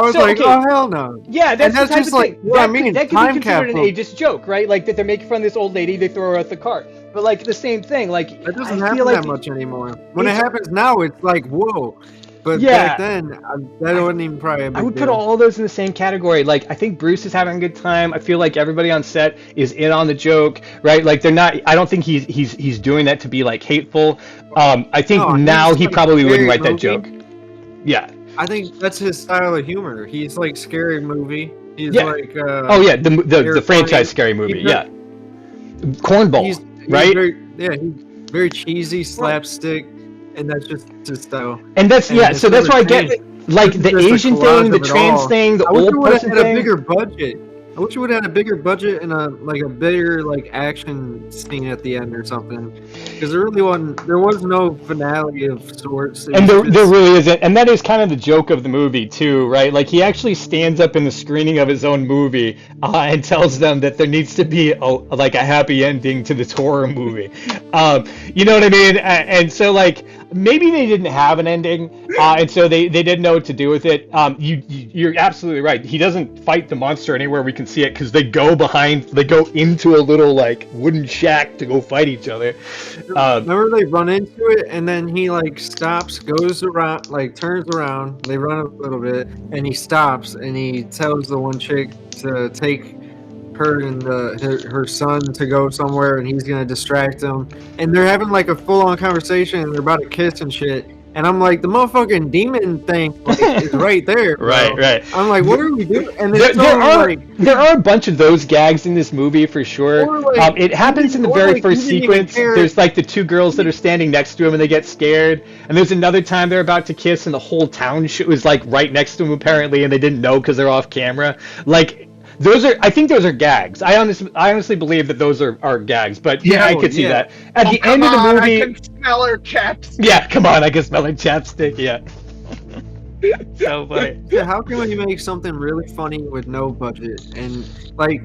was like, oh hell no. Yeah, that's just like what I mean. That could be considered an ageist joke, right? Like that they're making fun of this old lady, they throw her out the car. But like the same thing, like it doesn't happen that much anymore. When it happens now, it's like whoa. But back then, that wasn't even probably a big I would deal. put all those in the same category. Like, I think Bruce is having a good time. I feel like everybody on set is in on the joke, right? Like, they're not. I don't think he's doing that to be like hateful. I think now he probably wouldn't write that joke. Yeah. I think that's his style of humor. He's like scary movie. He's like. The franchise scary movie. Yeah. Cornball, right? He's very cheesy slapstick. And that's just his style. And that's so that's why I get like the Asian thing, the trans thing, the old person thing. I wish it would have had a bigger budget. I wish it would have had a bigger budget and a bigger like action scene at the end or something. Because there was no finale of sorts. And there really isn't. And that is kind of the joke of the movie too, right? Like he actually stands up in the screening of his own movie and tells them that there needs to be a happy ending to this horror movie. You know what I mean? And so like maybe they didn't have an ending, and so they didn't know what to do with it. You're absolutely right. He doesn't fight the monster anywhere we can see it because they go into a little like wooden shack to go fight each other. Remember they run into it and then he like stops, goes around, like turns around. They run a little bit and he stops and he tells the one chick to take her and her son to go somewhere and he's gonna distract them. And they're having like a full-on conversation and they're about to kiss and shit. And I'm like, the motherfucking demon thing like, is right there. Bro. Right. I'm like, what are we doing? And there are a bunch of those gags in this movie for sure. Like, it happens in the very first sequence. There's like the two girls that are standing next to him and they get scared. And there's another time they're about to kiss and the whole town was like right next to him apparently, and they didn't know because they're off camera. Like. I think those are gags. I honestly believe that those are gags. But yeah, I could see that. At the end of the movie, I can smell her chapstick. Yeah, come on, I can smell her chapstick. Yeah. So funny. Yeah, how can you make something really funny with no budget? And like,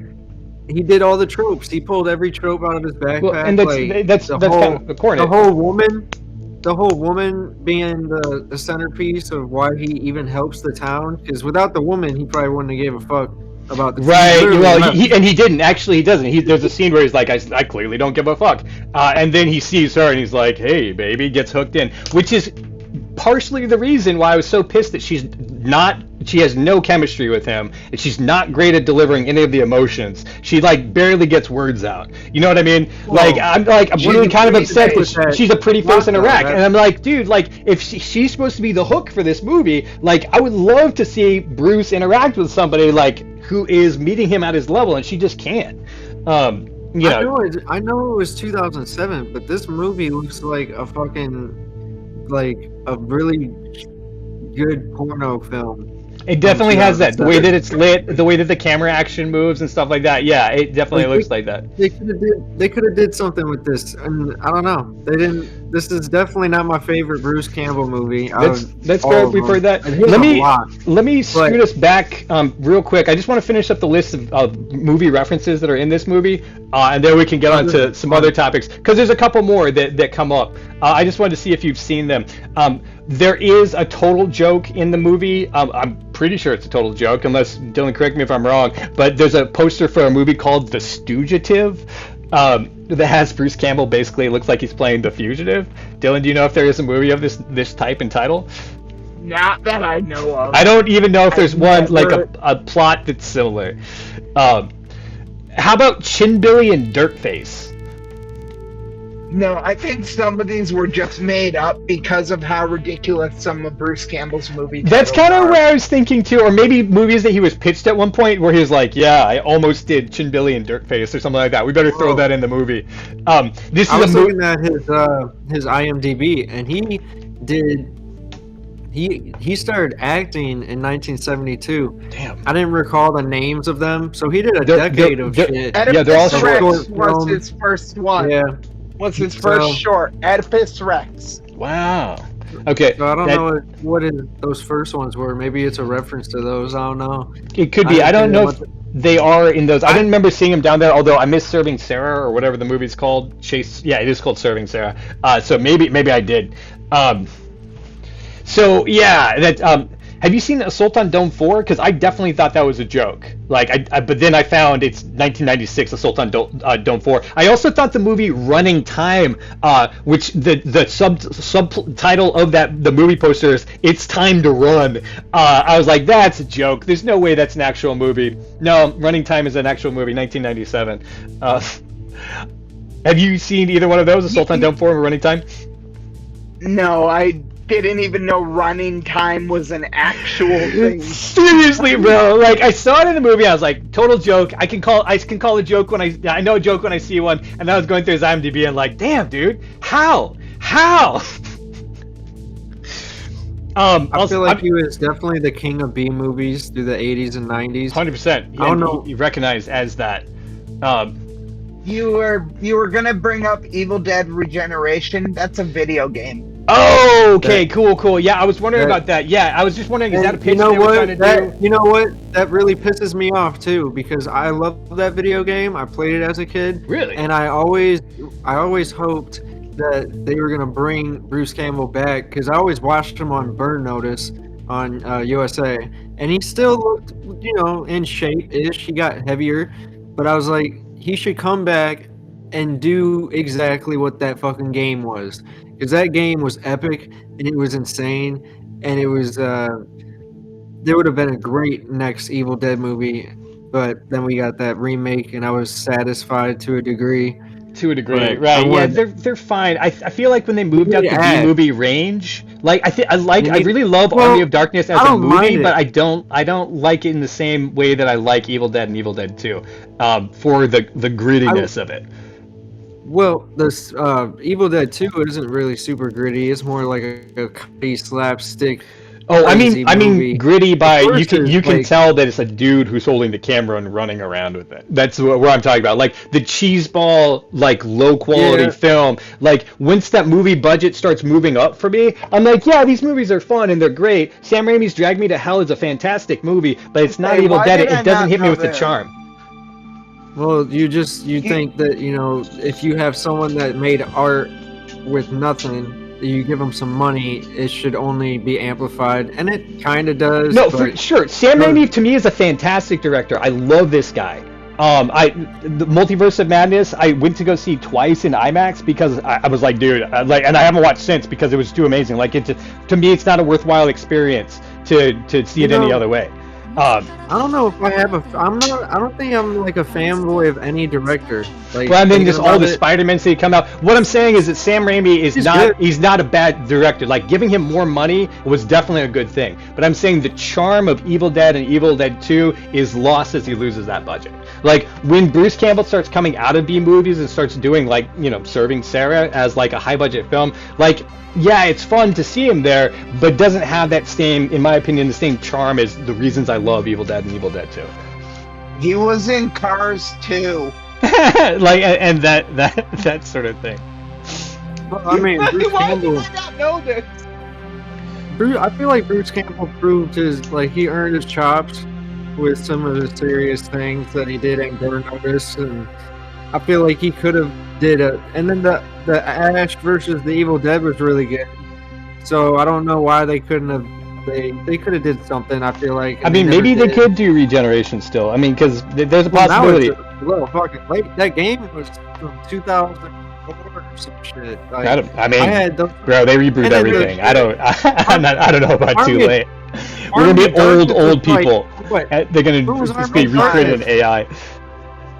he did all the tropes. He pulled every trope out of his backpack. Well, and that's kind of the cornet. The whole woman being the centerpiece of why he even helps the town. Because without the woman, he probably wouldn't have gave a fuck about the right. Well, he didn't actually. He doesn't. There's a scene where he's like, I clearly don't give a fuck, and then he sees her and he's like, hey, baby, gets hooked in, which is partially the reason why I was so pissed that she has no chemistry with him, and she's not great at delivering any of the emotions. She like barely gets words out. You know what I mean? Whoa. I'm really kind of upset that she's a pretty face in a wreck, and I'm like, dude, like if she's supposed to be the hook for this movie, like I would love to see Bruce interact with somebody like who is meeting him at his level, and she just can't. I know it was 2007, but this movie looks like a fucking like a really good porno film. It definitely has that. The way that it's lit, the way that the camera action moves and stuff like that. Yeah, it definitely looks like that. They could have did something with this, and I don't know. They didn't. This is definitely not my favorite Bruce Campbell movie. That's fair. We've heard that. Let me scoot us back real quick. I just want to finish up the list of movie references that are in this movie, and then we can get on to some other topics because there's a couple more that come up. I just wanted to see if you've seen them. There is a total joke in the movie. I'm pretty sure it's a total joke, unless Dylan, correct me if I'm wrong. But there's a poster for a movie called The Stoogative that has Bruce Campbell. Basically, it looks like he's playing The Fugitive. Dylan, do you know if there is a movie of this type and title? Not that I know of. I don't even know if there's one like a plot that's similar. How about Chinbilly and Dirtface? No, I think some of these were just made up because of how ridiculous some of Bruce Campbell's movies are. That's kind of where I was thinking too, or maybe movies that he was pitched at one point where he was like, "Yeah, I almost did Chinbilly and Dirtface" or something like that. We better throw that in the movie. I was looking at his IMDb, and he started acting in 1972. Damn. I didn't recall the names of them, so he did a decade of shit. Yeah, they're all short. Was his first one. Yeah. Was his first short, Oedipus Rex. Wow. Okay. So I don't know what those first ones were. Maybe it's a reference to those. I don't know. It could be. I don't know if they are in those. I didn't remember seeing him down there, although I miss Serving Sarah or whatever the movie's called. Chase. Yeah, it is called Serving Sarah. So maybe I did. So yeah, that. Have you seen Assault on Dome 4? Because I definitely thought that was a joke. Like, but then I found it's 1996 Assault on Dome 4. I also thought the movie Running Time, which the subtitle of the movie poster is "It's Time to Run." I was like, that's a joke. There's no way that's an actual movie. No, Running Time is an actual movie, 1997. Have you seen either one of those, Assault on Dome 4 or Running Time? No, I didn't even know Running Time was an actual thing. Seriously, bro. Like, I saw it in the movie. I was like, total joke. I can call a joke when I know a joke when I see one. And I was going through his IMDb and like, damn, dude, how? I feel like he was definitely the king of B movies through the 80s and 90s. 100%. I don't know. He recognized as that. You were gonna bring up Evil Dead Regeneration. That's a video game. Oh, okay, cool. Yeah, I was wondering about that. Yeah, I was just wondering, is that a pitch they were trying to do? You know what? That really pisses me off too, because I love that video game. I played it as a kid. Really? And I always hoped that they were gonna bring Bruce Campbell back because I always watched him on Burn Notice on USA, and he still looked, in shape-ish. He got heavier, but I was like, he should come back and do exactly what that fucking game was, because that game was epic and it was insane, and it was there would have been a great next Evil Dead movie, but then we got that remake, and I was satisfied to a degree. To a degree, Right. right? I Yeah, wanted- they're fine. I feel like when they moved They out need the to B add. movie range, like I They need- really love Well, Army of Darkness as I a don't movie, mind but it. I don't like it in the same way that I like Evil Dead and Evil Dead 2, for the grittiness of it. Well, this Evil Dead 2 isn't really super gritty. It's more like a comedy slapstick. Oh, crazy I mean movie. gritty by The you first can is, you can like- tell that it's a dude who's holding the camera and running around with it. That's what I'm talking about. Like the cheeseball, like low quality Yeah. film. Like once that movie budget starts moving up for me, I'm like, yeah, these movies are fun and they're great. Sam Raimi's Drag Me to Hell is a fantastic movie, but it's not Hey, Evil why Dead. did I It doesn't not hit me know with the that? charm. Well, you think that, if you have someone that made art with nothing, you give them some money, it should only be amplified, and it kind of does. No, but for sure. Sam but- Raimi to me is a fantastic director. I love this guy. The Multiverse of Madness, I went to go see twice in IMAX because I was like, dude, and I haven't watched since because it was too amazing. Like, to me, it's not a worthwhile experience to see it any other way. I don't know if I have I don't think I'm like a fanboy of any director. Like, Well, and then thinking just all about the it, Spider-Man that come out. What I'm saying is that Sam Raimi is good. he's not a bad director. Like giving him more money was definitely a good thing. But I'm saying the charm of Evil Dead and Evil Dead 2 is lost as he loses that budget. Like when Bruce Campbell starts coming out of B movies and starts doing like, Serving Sarah as like a high budget film, like yeah, it's fun to see him there, but doesn't have that same, in my opinion, the same charm as the reasons I love Evil Dead and Evil Dead 2. He was in Cars 2. Like and that sort of thing. I mean, Bruce Why Campbell. did I not know this? I feel like Bruce Campbell proved he earned his chops with some of the serious things that he did in Burn Notice, and I feel like he could have did it. And then the Ash versus the Evil Dead was really good. So I don't know why they couldn't have. They could have did something. I feel like. I mean, maybe they could do regeneration still. I mean, because there's a possibility. Well, fucking late. That game was from 2004 or some shit. Like, I mean, I had those. bro, they reboot And then everything. I don't know about too Army- late. We're gonna be Army of old Darkness was people. What? They're gonna Who was just Army be of recreated in Darkness? AI.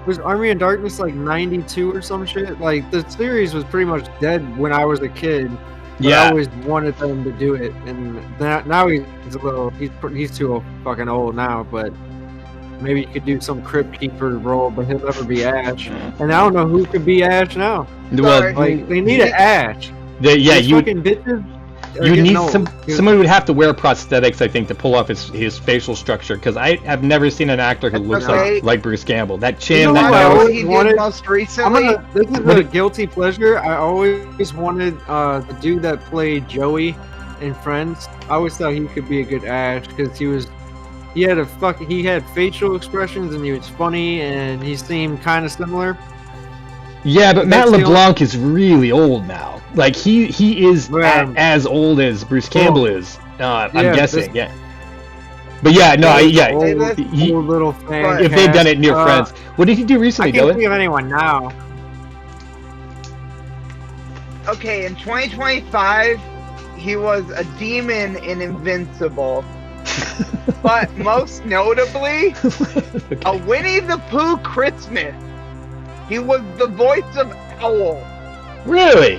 Was Army of Darkness like 92 or some shit? Like the series was pretty much dead when I was a kid. But I Yeah. always wanted them to do it, and now he's a little. He's too fucking old now, but maybe you could do some Crypt Keeper role, but he'll never be Ash. And I don't know who could be Ash now. Well, Sorry. Like they need an Ash. yeah, These you fucking bitches. are you getting need old. someone would have to wear prosthetics, I think, to pull off his facial structure. Because I have never seen an actor who looks okay. like Bruce Campbell. That You chin, know that what I You know nose. what always he wanted- did most recently? This is a guilty pleasure. I always wanted the dude that played Joey in Friends. I always thought he could be a good Ash because he had facial expressions and he was funny and he seemed kind of similar. Yeah, but Matt That's the LeBlanc is really old now. Like he is Yeah. as old as Bruce Campbell is. I'm Yeah, guessing. this- Yeah. But yeah, no, Old, he- old little fan. But- if they've done it near cast. Friends. What did he do I recently, can't Dylan? think of anyone now. Okay, in 2025, he was a demon in Invincible. But most notably, a Winnie the Pooh Christmas. He was the voice of Owl. Really?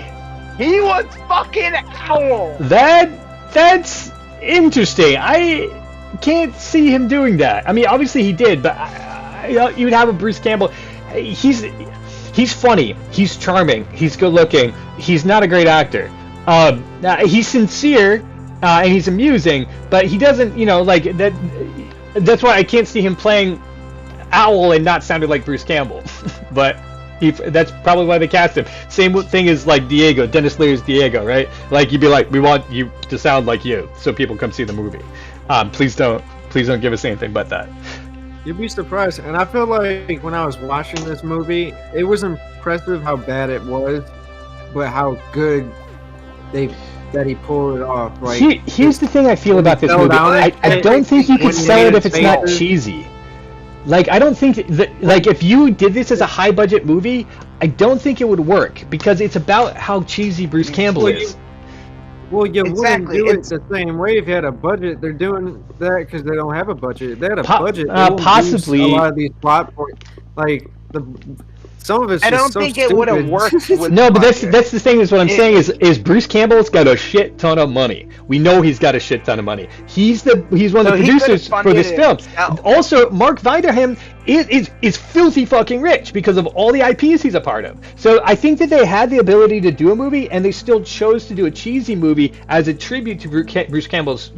He was fucking Owl. That's interesting. I can't see him doing that. I mean, obviously he did, but you would have a Bruce Campbell. He's funny. He's charming. He's good looking. He's not a great actor. He's sincere and he's amusing, but he doesn't, like that. That's why I can't see him playing Owl and not sounding like Bruce Campbell. But that's probably why they cast him. Same thing as like Diego, Dennis Leary's Diego, right? Like you'd be like, we want you to sound like you, so people come see the movie. Please don't give us anything but that. You'd be surprised. And I feel like when I was watching this movie, it was impressive how bad it was. but how good that he pulled it off. Like, here's the thing I feel when about he this fell movie. down I it, don't think you can when he sell made it if his it's not face- cheesy. Like, I don't think that, like, if you did this as a high budget movie, I don't think it would work because it's about how cheesy Bruce Campbell Well, is. Well, you Exactly, wouldn't do it's- it the same way if you had a budget. They're doing that because they don't have a budget. If they had a budget, they wouldn't possibly- use a lot of these plot points. Like some of it's I just don't so think it would have stupid. worked with No, but budget. that's the thing is what I'm saying is Bruce Campbell's got a shit ton of money. We know he's got a shit ton of money. He's one of the So he could've producers for funded this it film. himself. Also, Mark Vanderham is filthy fucking rich because of all the IPs he's a part of. So I think that they had the ability to do a movie, and they still chose to do a cheesy movie as a tribute to Bruce Campbell's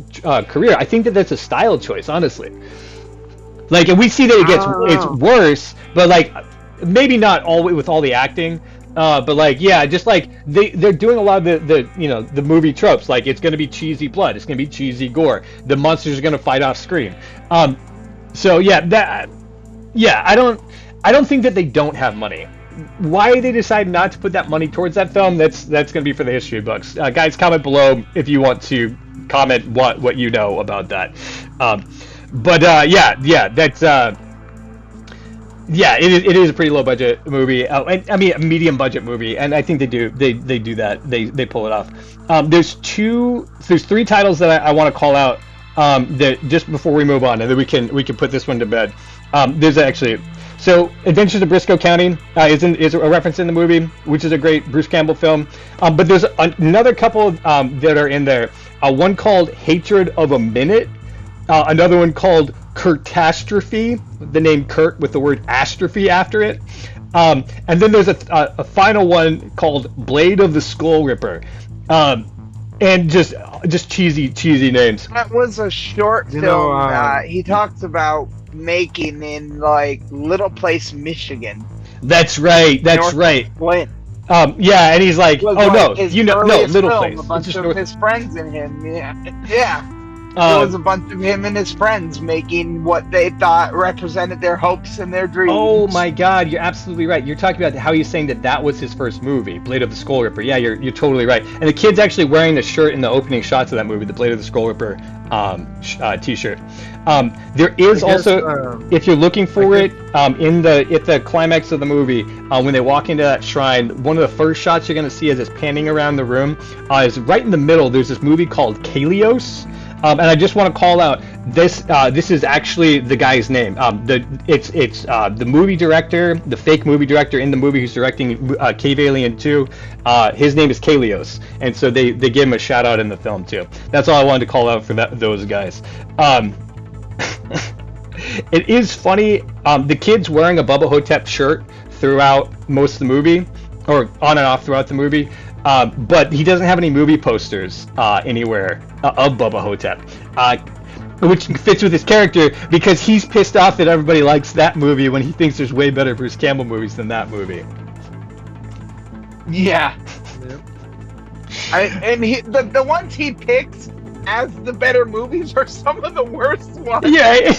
career. I think that that's a style choice, honestly. Like, and we see that it's worse, but like maybe not all with all the acting. But like, yeah, just like they're doing a lot of the movie tropes. Like, it's going to be cheesy blood, it's going to be cheesy gore, the monsters are going to fight off screen. So yeah, I don't think that they don't have money. Why they decide not to put that money towards that film, that's going to be for the history books. Guys, comment below if you want to comment what you know about that. It is a pretty low budget movie. I mean, a medium budget movie, and I think they do that. They pull it off. There's three titles that I want to call out. That just before we move on, and then we can put this one to bed. There's actually Adventures of Briscoe County is a reference in the movie, which is a great Bruce Campbell film. But there's another couple that are in there. One called Hatred of a Minute. Another one called Kurtastrophe, the name Kurt with the word astrophe after it. And then there's a final one called Blade of the Skull Ripper. And just cheesy names. That was a short film that he talks about making in like Little Place, Michigan. That's right. Flint. Yeah, and he's like, Was oh like no, his Little film, Place. A bunch of his friends and him. Yeah. It Uh, was a bunch of him and his friends making what they thought represented their hopes and their dreams. Oh my God, you're absolutely right. You're talking about how he's saying that was his first movie, Blade of the Skull Ripper. Yeah, you're totally right. And the kid's actually wearing the shirt in the opening shots of that movie, the Blade of the Skull Ripper T-shirt. There is also, if you're looking for it, at the climax of the movie, when they walk into that shrine, one of the first shots you're going to see as it's panning around the room is right in the middle. There's this movie called Kalios. And I just want to call out this. This is actually the guy's name. It's the movie director, the fake movie director in the movie who's directing Cave Alien 2. His name is Kalios, and so they give him a shout out in the film too. That's all I wanted to call out for those guys. It is funny. The kid's wearing a Bubba Hotep shirt throughout most of the movie, or on and off throughout the movie. But he doesn't have any movie posters anywhere of Bubba Hotep, which fits with his character because he's pissed off that everybody likes that movie when he thinks there's way better Bruce Campbell movies than that movie. Yeah. Yep. The ones he picks as the better movies are some of the worst ones. Yeah.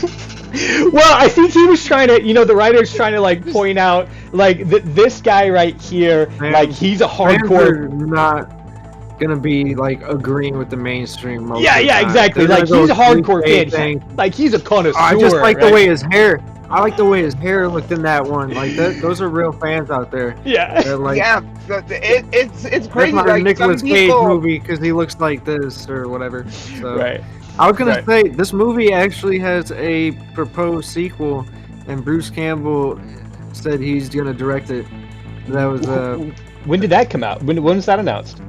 Well, I think he was trying to, the writer's trying to like point out like this guy right here, like he's a hardcore. Fans are not gonna be like agreeing with the mainstream. Most Yeah, of the yeah, time. exactly. They're Like gonna he's a go hardcore cliche kid. thing. Like he's a connoisseur. I just like right? the way his hair. I like the way his hair looked in that one. Like those are real fans out there. Yeah. They're like, Yeah, it's that's crazy. not a Like Nicolas some Cage people, movie because he looks like this or whatever. So. Right. I was gonna Right. say this movie actually has a proposed sequel, and Bruce Campbell said he's gonna direct it. That was When did that come out? When was that announced?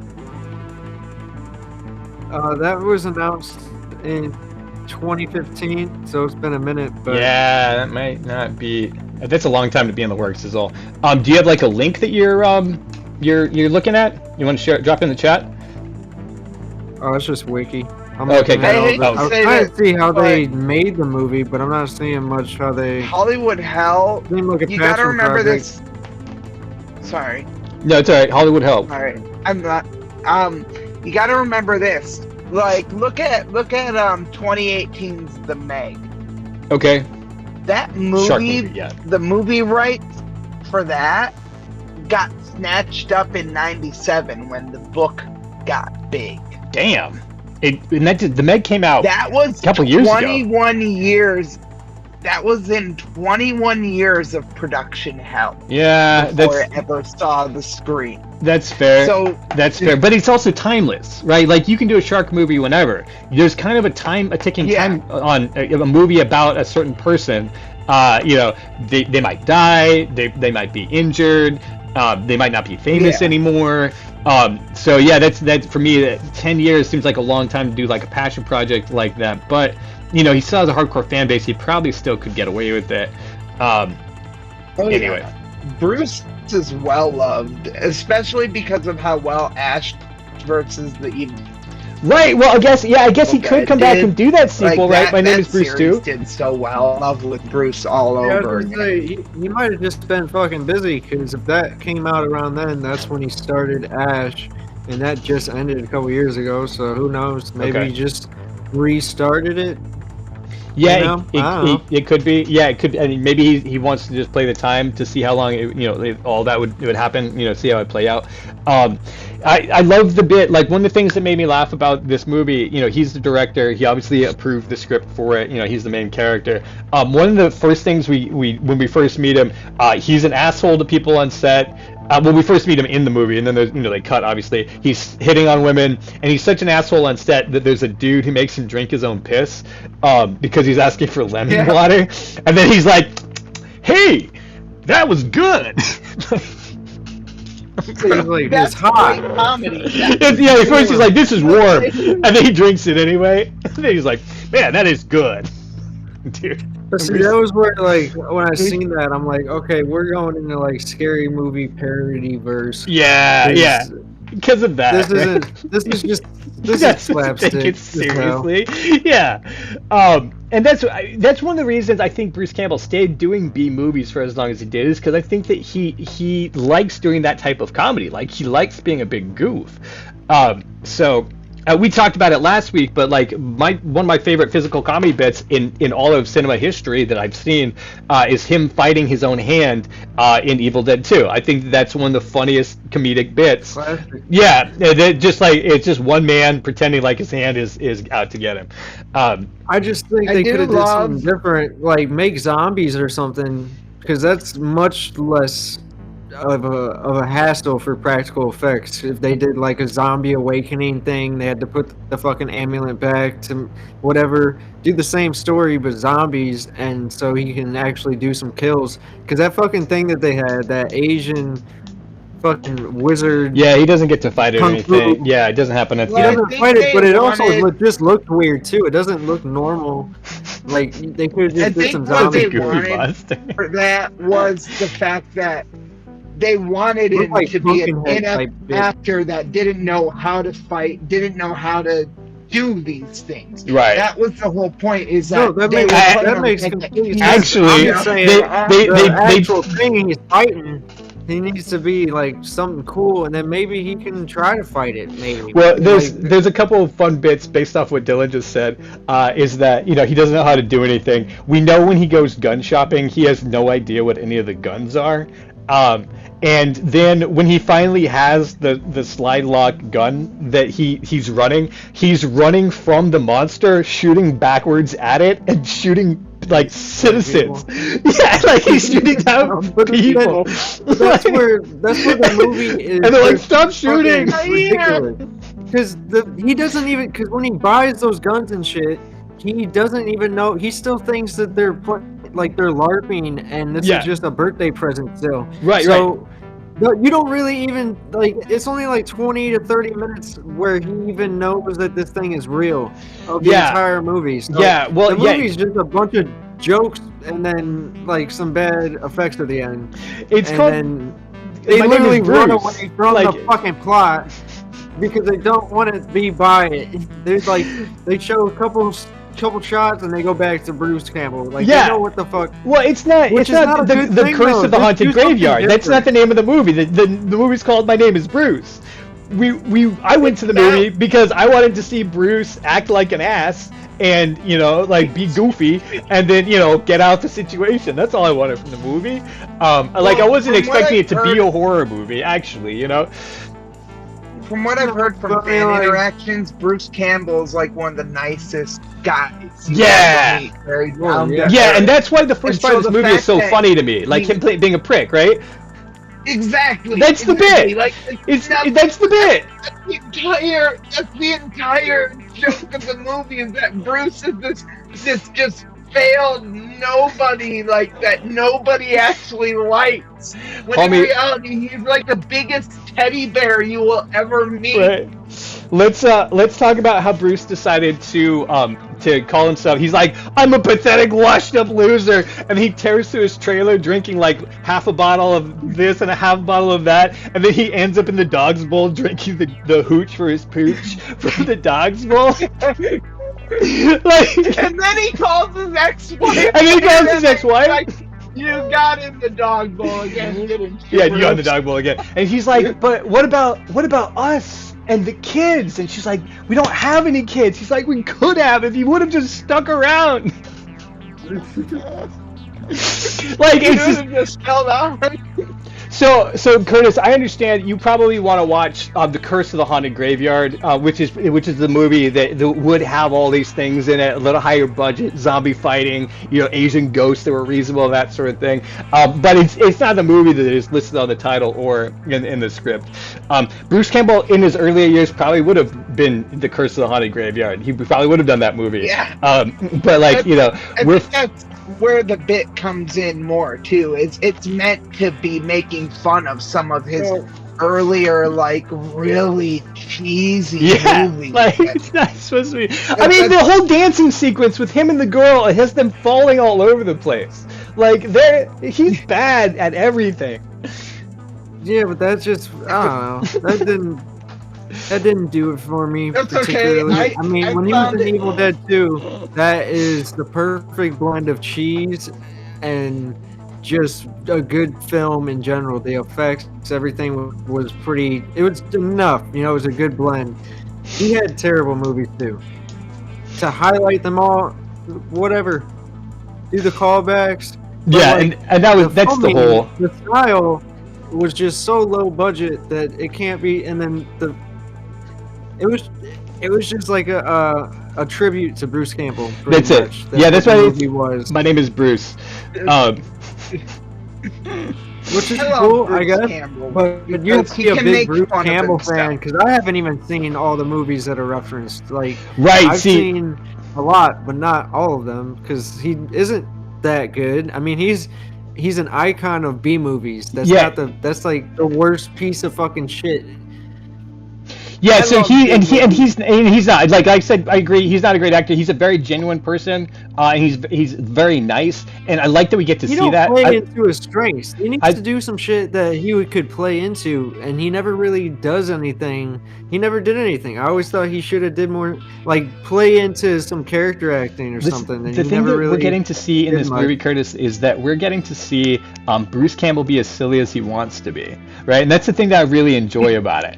that was announced in 2015, so it's been a minute. But Yeah, that might not be. That's a long time to be in the works, is all. Do you have like a link that you're looking at? You want to share? Drop in the chat. oh, it's just wiki. I'm Okay, looking at all good. the- I I hate was to say trying to that, see how they but- made the movie, but I'm not seeing much how they. Hollywood Hell. Seemed like a You gotta passion remember project. this. Sorry. No, it's all right. Hollywood Help. All right. I'm not. You gotta remember this. Like, look at 2018's The Meg. Okay. That Shark movie, movie, yeah. the movie rights for that got snatched up in 97 when the book got big. Damn. The Meg came out That was a couple years ago. 21 years. That was in 21 years of production hell. Yeah, before it ever saw the screen. That's fair. So that's fair, but it's also timeless, right? Like you can do a shark movie whenever. There's kind of a ticking time on a movie about a certain person. They might die, they might be injured, they might not be famous anymore. So yeah, that's for me. 10 years seems like a long time to do like a passion project like that. But he still has a hardcore fan base. He probably still could get away with it. Anyway, Bruce is well loved, especially because of how well Ash versus the Evil. Right. Well, I guess he could come back and do that sequel, right? My name is Bruce too. Did so well. Love with Bruce all over again. He might have just been fucking busy, because if that came out around then, that's when he started Ash, and that just ended a couple years ago. So who knows? Maybe he just restarted it. Yeah, it could be. Yeah, it could. I mean, maybe he wants to just play the time to see how long all that would happen. See how it play out. I love the bit. Like one of the things that made me laugh about this movie. He's the director. He obviously approved the script for it. He's the main character. One of the first things we when we first meet him, he's an asshole to people on set. When we first meet him in the movie, and then there's, they cut, obviously. He's hitting on women, and he's such an asshole on set that there's a dude who makes him drink his own piss because he's asking for lemon water. And then he's like, hey, that was good. It's hot. First he's like, this is warm. And then he drinks it anyway. And then he's like, man, that is good. Dude. But see, that was where, like, when I seen that, I'm like, okay, we're going into, like, scary movie parody verse. Yeah. Because of that. This is slapstick. Take it seriously. Yeah. And that's one of the reasons I think Bruce Campbell stayed doing B movies for as long as he did, is because I think that he likes doing that type of comedy. Like, he likes being a big goof. We talked about it last week, but like one of my favorite physical comedy bits in all of cinema history that I've seen is him fighting his own hand in Evil Dead 2. I think that's one of the funniest comedic bits. Classic. Yeah, it's just one man pretending like his hand is out to get him. I just think they could have done something different, like make zombies or something, because that's much less of a hassle for practical effects. If they did like a zombie awakening thing, they had to put the fucking amulet back to whatever, do the same story but zombies, and so he can actually do some kills. Because that fucking thing that they had, that Asian fucking wizard, he doesn't get to fight it or anything. Yeah, it doesn't happen at the end. He doesn't fight it, but it also just looked weird too. It doesn't look normal. Like they could have just did some zombie for that was the fact that they wanted him to be an inept actor that didn't know how to fight, didn't know how to do these things. Right. That was the whole point. Is that that makes complete sense. Actually, the actual thing he's fighting, he needs to be like something cool, and then maybe he can try to fight it. Maybe. Well, there's a couple of fun bits based off what Dylan just said. Is that he doesn't know how to do anything. We know when he goes gun shopping, he has no idea what any of the guns are. And then when he finally has the slide lock gun that he's running from the monster, shooting backwards at it and shooting like citizens. Yeah, like he's shooting down people. That's where the movie is. And they're like, stop shooting! Because he doesn't even, because when he buys those guns and shit, he doesn't even know. He still thinks that they're they're LARPing, and this is just a birthday present still. Right. So you don't really even it's only like 20 to 30 minutes where he even knows that this thing is real of the entire movie. So the movie's just a bunch of jokes and then like some bad effects at the end. Then they literally run away from the fucking plot because they don't want to be by it. There's they show a couple shots and they go back to Bruce Campbell. They know what the fuck. Well, it's not the Curse of the Haunted Graveyard. That's not the name of the movie. The movie's called My Name is Bruce. I went to the movie because I wanted to see Bruce act like an ass and like be goofy, and then get out the situation. That's all I wanted from the movie. Like I wasn't expecting it to be a horror movie, actually. From what I've heard from But, fan like- interactions, Bruce Campbell's like one of the nicest guys. Yeah. Very Oh, down to yeah. Yeah, earth. and that's why the first And part so of this the movie is fact so that funny to me. Like he- him being a prick, right? Exactly. That's the exactly. bit. Like That's the bit. that's the entire joke of the movie is that Bruce is this just failed nobody like that nobody actually likes. When in Homie- reality he's like the biggest teddy bear you will ever meet. Right. Let's talk about how Bruce decided to call himself. He's like, I'm a pathetic, washed up loser, and he tears through his trailer drinking like half a bottle of this and a half bottle of that, and then he ends up in the dog's bowl drinking the hooch for his pooch from the dog's bowl. Like, And then he calls his ex-wife. And then he calls his ex-wife? Like, you got in the dog bowl again, didn't you? yeah, you got in the dog bowl again. And he's like, but what about us and the kids? And she's like, we don't have any kids. He's like, we could have if you would have just stuck around. Like You it's just, just held on. so Curtis, I understand you probably want to watch The Curse of the Haunted Graveyard, which is the movie that would have all these things in it, a little higher budget, zombie fighting, Asian ghosts that were reasonable, that sort of thing. But it's not the movie that is listed on the title or in the script. Bruce Campbell in his earlier years probably would have been The Curse of the Haunted Graveyard. He probably would have done that movie. Yeah. But like I we're think that's where the bit comes in more too. It's meant to be making fun of some of his earlier, like really cheesy yeah, movies. like it's not supposed to be. I mean, the whole dancing sequence with him and the girl, it has them falling all over the place. Like he's bad at everything. Yeah, but that's just I don't know. That didn't do it for me That's okay. particularly. I mean, I when he was found in it- Evil Dead 2, that is the perfect blend of cheese and just a good film in general. The effects, everything was pretty. It was enough. It was a good blend. He had terrible movies too. To highlight them all, whatever. Do the callbacks. But, Yeah, like, and that's the filming, whole. The style was just so low budget that it can't be. And then it was just like a tribute to Bruce Campbell. That's it. much. Yeah, that's what what the it's- movie was. My name is Bruce. Which is I love cool, I Bruce guess. Campbell But you because have to he be a can big make Bruce fun of Campbell himself. fan because I haven't even seen all the movies that are referenced. Like, Right. I've See, seen a lot, but not all of them because he isn't that good. I mean, he's an icon of B movies. That's Yeah. that's like the worst piece of fucking shit. yeah. I So love he's not, like I said. I agree. He's not a great actor. He's a very genuine person. And he's very nice. And I like that we get to He see don't that. play into his strengths. He needs I- to do some shit that he could play into, and he never really does anything. He never did anything. I always thought he should have did more, like play into some character acting or something. And The he thing never that really we're getting to see in did this much. movie, Curtis, is that we're getting to see Bruce Campbell be as silly as he wants to be, right? And that's the thing that I really enjoy about it.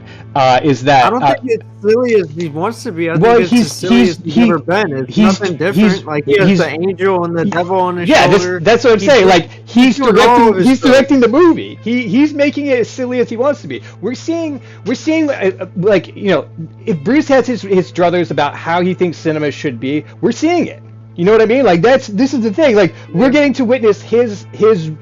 Is that I don't think it's silly as he wants to be. I well, think it's as silly as he's ever been. It's he's- nothing different. he's- Like he has he's- the angel and the devil on his yeah, shoulder. that's what I'm He's saying. doing- Like he's doing all of directing, his he's stuff. directing the movie. He's making it as silly as he wants to be. We're seeing like if Bruce has his druthers about how he thinks cinema should be, we're seeing it. You know what I mean? Like this is the thing. Like we're getting to witness his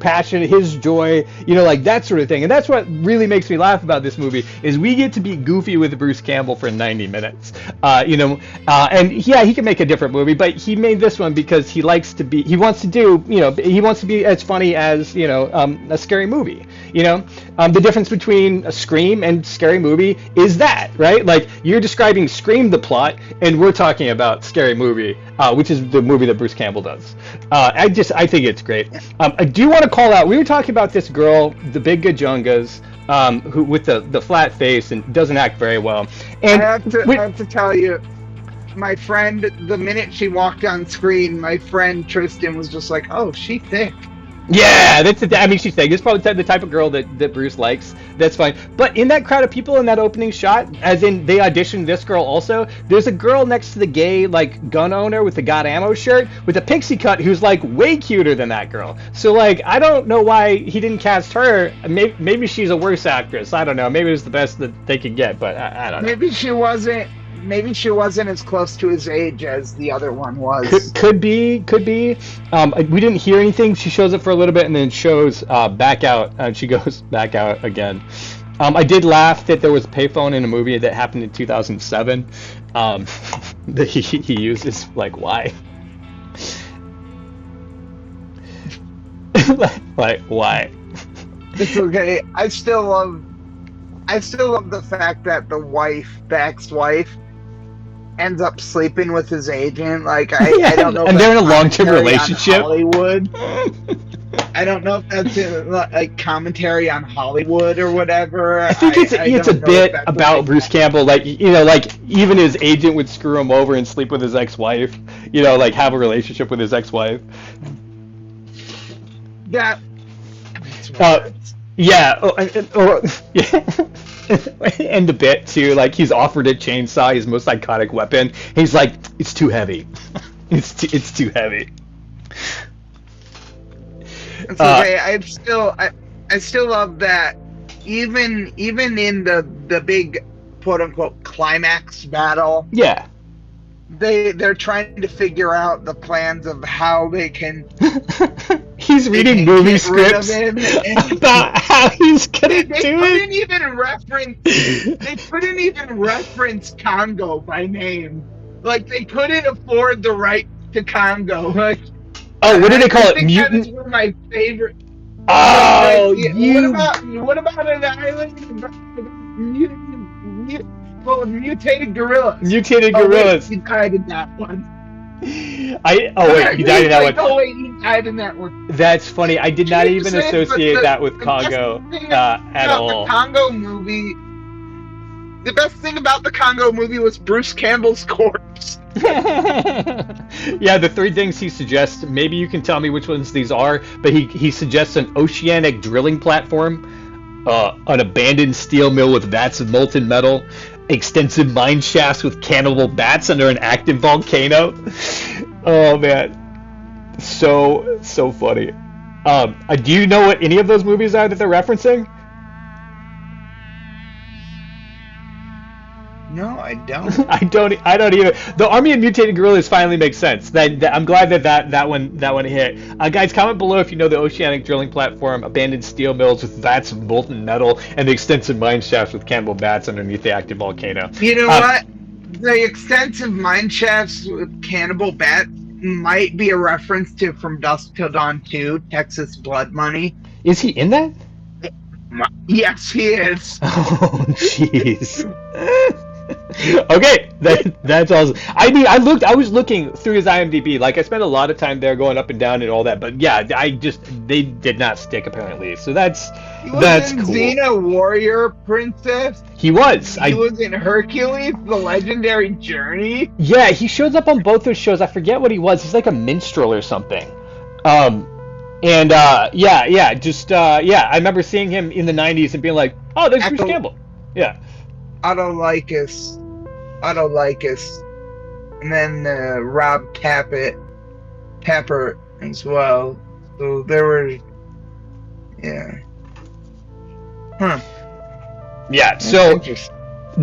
passion, his joy, like that sort of thing. And that's what really makes me laugh about this movie is we get to be goofy with Bruce Campbell for 90 minutes. And yeah, he can make a different movie, but he made this one because he wants to be as funny as, a scary movie. The difference between a Scream and Scary Movie is that, right? Like you're describing Scream the plot, and we're talking about Scary Movie, which is the movie that Bruce Campbell does. I think it's great. I do want to call out. We were talking about this girl, the Big Gajongas, who with the flat face and doesn't act very well. And I have to tell you, my friend, the minute she walked on screen, my friend Tristan was just like, "Oh, she thick." Yeah, I mean, she's saying it's probably the type of girl that Bruce likes. That's fine. But in that crowd of people in that opening shot, as in they auditioned this girl also, there's a girl next to the gay like gun owner with the got ammo shirt with a pixie cut who's like way cuter than that girl. So like I don't know why he didn't cast her. Maybe she's a worse actress. I don't know. Maybe it was the best that they could get, but I don't know. Maybe she wasn't. Maybe she wasn't as close to his age as the other one was. Could be, could be. We didn't hear anything. She shows up for a little bit and then shows back out, and she goes back out again. I did laugh that there was a payphone in a movie that happened in 2007 that he uses. Like, why? Like, why? It's okay. I still love the fact that the ex-wife, ends up sleeping with his agent. Like I don't know. And they're in a long-term relationship. Hollywood. I don't know if that's like commentary on Hollywood or whatever. I think it's a bit about Bruce Campbell. Like like even his agent would screw him over and sleep with his ex-wife. Like have a relationship with his ex-wife. That. Yeah. Yeah. And the bit too, like he's offered a chainsaw, his most iconic weapon. He's like, it's too heavy. It's too heavy. It's okay. I still love that. Even in the big quote unquote climax battle. Yeah. They're trying to figure out the plans of how they can. He's reading movie scripts about how he's gonna do it. They couldn't even reference Congo by name. Like they couldn't afford the right to Congo. Like, what do they call it? Mutant. That is one of my favorite. Oh, What about an island? Mutated gorillas. Mutated gorillas. He died in that one. He died in that one. He died in that one. That's funny. I did not even associate that with Congo at all. The Congo movie. The best thing about the Congo movie was Bruce Campbell's corpse. Yeah, the three things he suggests. Maybe you can tell me which ones these are. But he suggests an oceanic drilling platform, an abandoned steel mill with vats of molten metal, extensive mine shafts with cannibal bats under an active volcano. Oh man, so funny. Do you know what any of those movies are that they're referencing? No, I don't. I don't either. The Army of Mutated Gorillas finally makes sense. That I'm glad that one hit. Guys, comment below if you know the oceanic drilling platform, abandoned steel mills with vats of molten metal, and the extensive mine shafts with cannibal bats underneath the active volcano. You know what? The extensive mine shafts with cannibal bats might be a reference to From Dusk Till Dawn 2, Texas Blood Money. Is he in that? Yes, he is. Oh, jeez. Okay, that's awesome. I mean, I was looking through his IMDb. Like, I spent a lot of time there going up and down and all that. But yeah, they did not stick apparently. So that's cool. Xena Warrior Princess. He was. He was in Hercules: The Legendary Journey. Yeah, he shows up on both those shows. I forget what he was. He's like a minstrel or something. I remember seeing him in the 90s and being like, oh, there's Bruce Campbell. Yeah. Autolycus, and then Rob Tapper as well. So there were, yeah. Yeah. So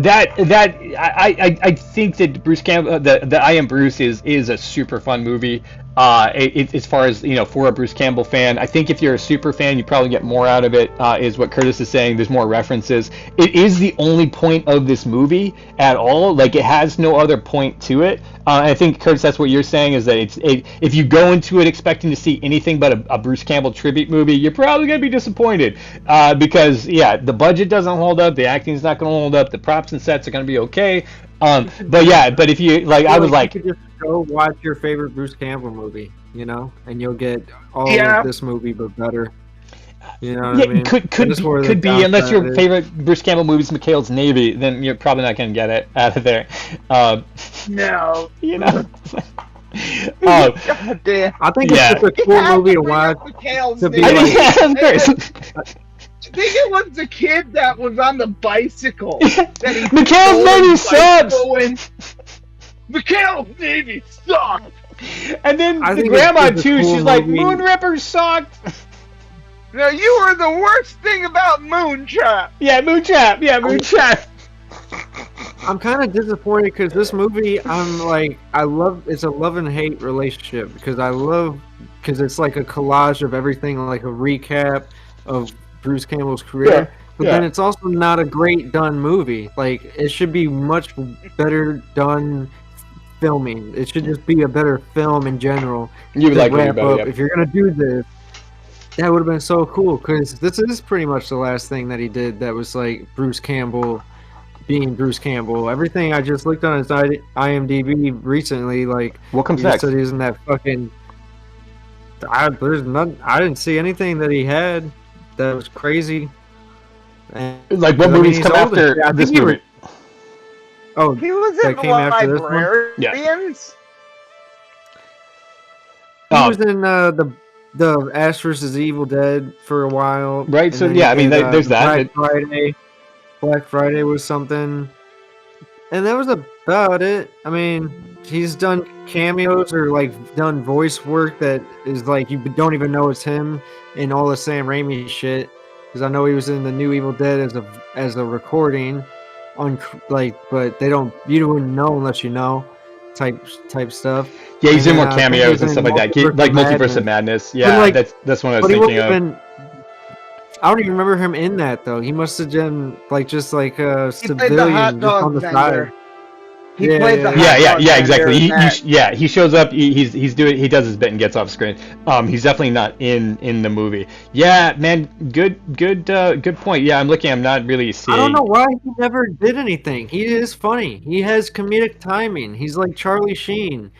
I think that Bruce Campbell, the I Am Bruce is a super fun movie. As far as for a Bruce Campbell fan, I think if you're a super fan, you probably get more out of it. Is what Curtis is saying. There's more references. It is the only point of this movie at all. Like it has no other point to it. I think Curtis, that's what you're saying is that if you go into it expecting to see anything but a Bruce Campbell tribute movie, you're probably gonna be disappointed because the budget doesn't hold up, the acting's not gonna hold up, the props and sets are gonna be okay. But if you like, I was like. Go watch your favorite Bruce Campbell movie, and you'll get all of this movie but better. You know what I mean? Could be unless your favorite Bruce Campbell movie is McHale's Navy, then you're probably not going to get it out of there. No. God damn. I think Yeah. it's just a He cool had movie to bring watch. up Mikhail's to be I name. like- mean, I think it was the kid that was on the bicycle. That he Mikhail's stole Navy his sucks! bicycle in. Mikhail's Navy sucks! And then I the think it's grandma just a too, cool she's like, movie. Moon Ripper sucked! Now, you were the worst thing about Moontrap. Yeah, Moontrap! Yeah, Moontrap! I'm kind of disappointed because this movie, I love. It's a love and hate relationship because it's like a collage of everything, like a recap of Bruce Campbell's career. Yeah, But then it's also not a great done movie. Like it should be much better done filming. It should just be a better film in general. You would to like it wrap better, up. yeah. If you're gonna do this, that would have been so cool because this is pretty much the last thing that he did that was like Bruce Campbell being Bruce Campbell. Everything I just looked on his IMDb recently, like What comes he just next? said he was in that fucking. There's none. I didn't see anything that he had that was crazy. And, Like, what I mean, movies he's come old as after shit. I this think he was- movie? Oh, He was that in came after this one? Librarians. he Oh. was in the Ash vs. Evil Dead for a while. Right, and so, then he yeah, I mean, did, there's that. Black Friday. Black Friday was something, and that was about it. I mean, he's done cameos or like done voice work that is like you don't even know it's him in all the Sam Raimi shit. Because I know he was in the new Evil Dead as a recording on but you wouldn't know unless you know type stuff. Yeah, he's And in more then, I think he cameos was and in stuff like that. Multiverse Like of Multiverse of Madness. Madness. Yeah, like- that's what I was But he thinking wasn't of. even. I don't even remember him in that though. He must have been just like a He played the hot civilian just on dog the vendor. side. He Yeah, played the yeah, hot Yeah, dog yeah, vendor exactly. in that. He shows up. He does his bit and gets off screen. He's definitely not in the movie. Yeah, man, good point. Yeah, I'm looking. I'm not really seeing. I don't know why he never did anything. He is funny. He has comedic timing. He's like Charlie Sheen.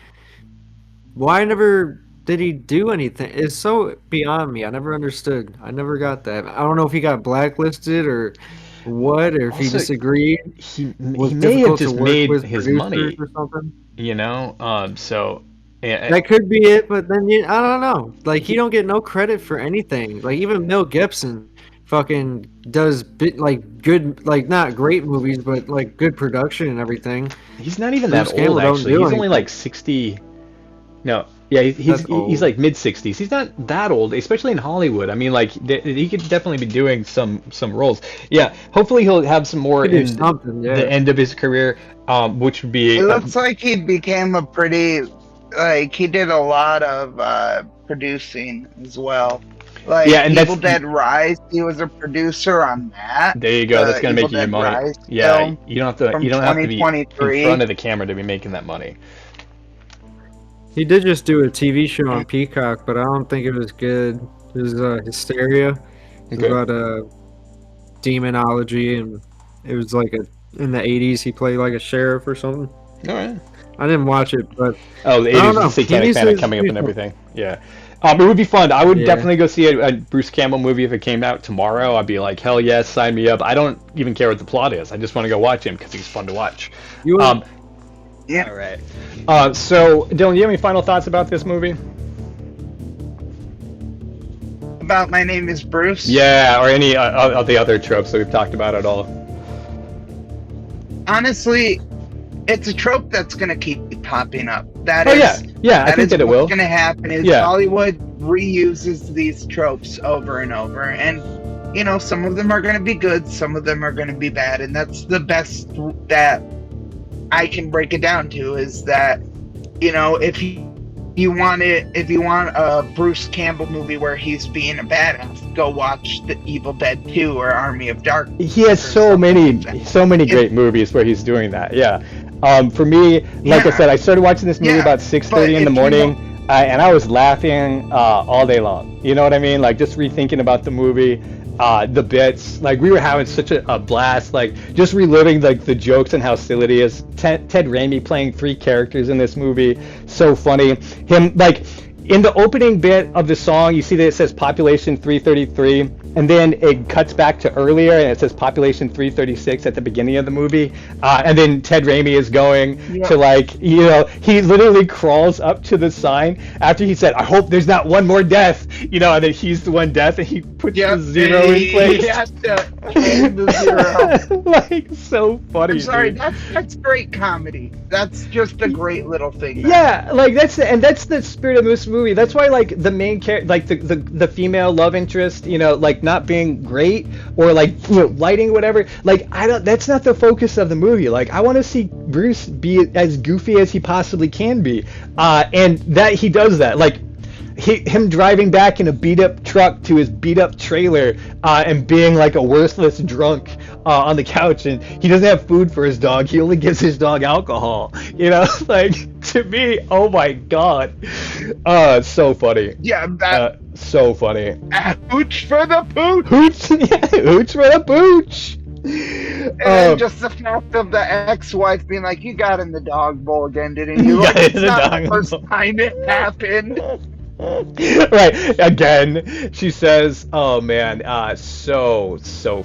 Why never did he do anything? It's so beyond me. I never understood. I never got that. I don't know if he got blacklisted or what, or if he Also, disagreed. He Was may have difficult to just work made with his producers money. or something. You know. So. Yeah, That could be it, but then I don't know. Like he don't get no credit for anything. Like even Mel Gibson, fucking does good, like not great movies, but like good production and everything. he's not even Bruce that Campbell old. don't Actually, do he's only anything. like 60. No. Yeah, That's old. he's like mid-60s. He's not that old, especially in Hollywood. I mean, like he could definitely be doing some roles. Yeah, hopefully he'll have some more Could do in something, yeah. the end of his career, which would be It looks like he became a pretty, like, he did a lot of producing as well. Like, Yeah, and Evil that's- Dead Rise, he was a producer on that. there you go. the That's gonna make Evil you Dead money. Rise Yeah, film you don't have to. from You don't have to be in 2023. front of the camera to be making that money. He did just do a TV show on Peacock, but I don't think it was good. It was Hysteria. It was Okay. about demonology, and it was like in the 80s. He played like a sheriff or something. All right. I didn't watch it, but Oh, the I don't 80s, know. the He Satanic needs Panic to- coming up and everything. Yeah. It would be fun. I would Yeah. definitely go see a Bruce Campbell movie if it came out tomorrow. I'd be like, hell yes, sign me up. I don't even care what the plot is. I just want to go watch him because he's fun to watch. you would- Yeah. All right. So, Dylan, do you have any final thoughts about this movie? About My Name is Bruce. Yeah, or any of the other tropes that we've talked about at all? Honestly, it's a trope that's going to keep popping up. That Oh, is, yeah. I think that it will. What's going to happen is Yeah. Hollywood reuses these tropes over and over. And, you know, some of them are going to be good, some of them are going to be bad. And that's the best that I can break it down to is that, you know, if you want a Bruce Campbell movie where he's being a badass, go watch The Evil Dead 2 or Army of Darkness. He has or so something many, like that. so many great movies where he's doing that. Yeah. For me, like I Yeah. said, I started watching this movie Yeah, about 6:30 in the but if you morning, and I was laughing all day long. You know what I mean? Like just rethinking about the movie, the bits. Like we were having such a blast. Like just reliving like the jokes and how silly it is. Ted Raimi playing 3 characters in this movie, so funny. Him like. In the opening bit of the song, you see that it says population 333. and then it cuts back to earlier, and it says population 336 at the beginning of the movie, and then Ted Raimi is going Yeah. to he literally crawls up to the sign after he said, "I hope there's not one more death," and then he's the one death, and he puts Yep. the zero in place. He has to end the zero. Like, so funny. I'm sorry, dude. that's great comedy. That's just a great little thing. Yeah, like that's the spirit of this movie. That's why like the main character, like the female love interest, like not being great or like lighting whatever. Like I don't. That's not the focus of the movie. Like I want to see Bruce be as goofy as he possibly can be, and that he does that. Like him driving back in a beat up truck to his beat up trailer, and being like a worthless drunk on the couch, and he doesn't have food for his dog. He only gives his dog alcohol. Like to me, oh my god, so funny. Yeah, that So funny. hooch for the pooch. Hooch, yeah, hooch for the pooch. And then just the fact of the ex-wife being like, "You got in the dog bowl again, didn't you?" Like, Got in it's the not dog the first bowl. time it happened. Right, again, she says, "Oh man, so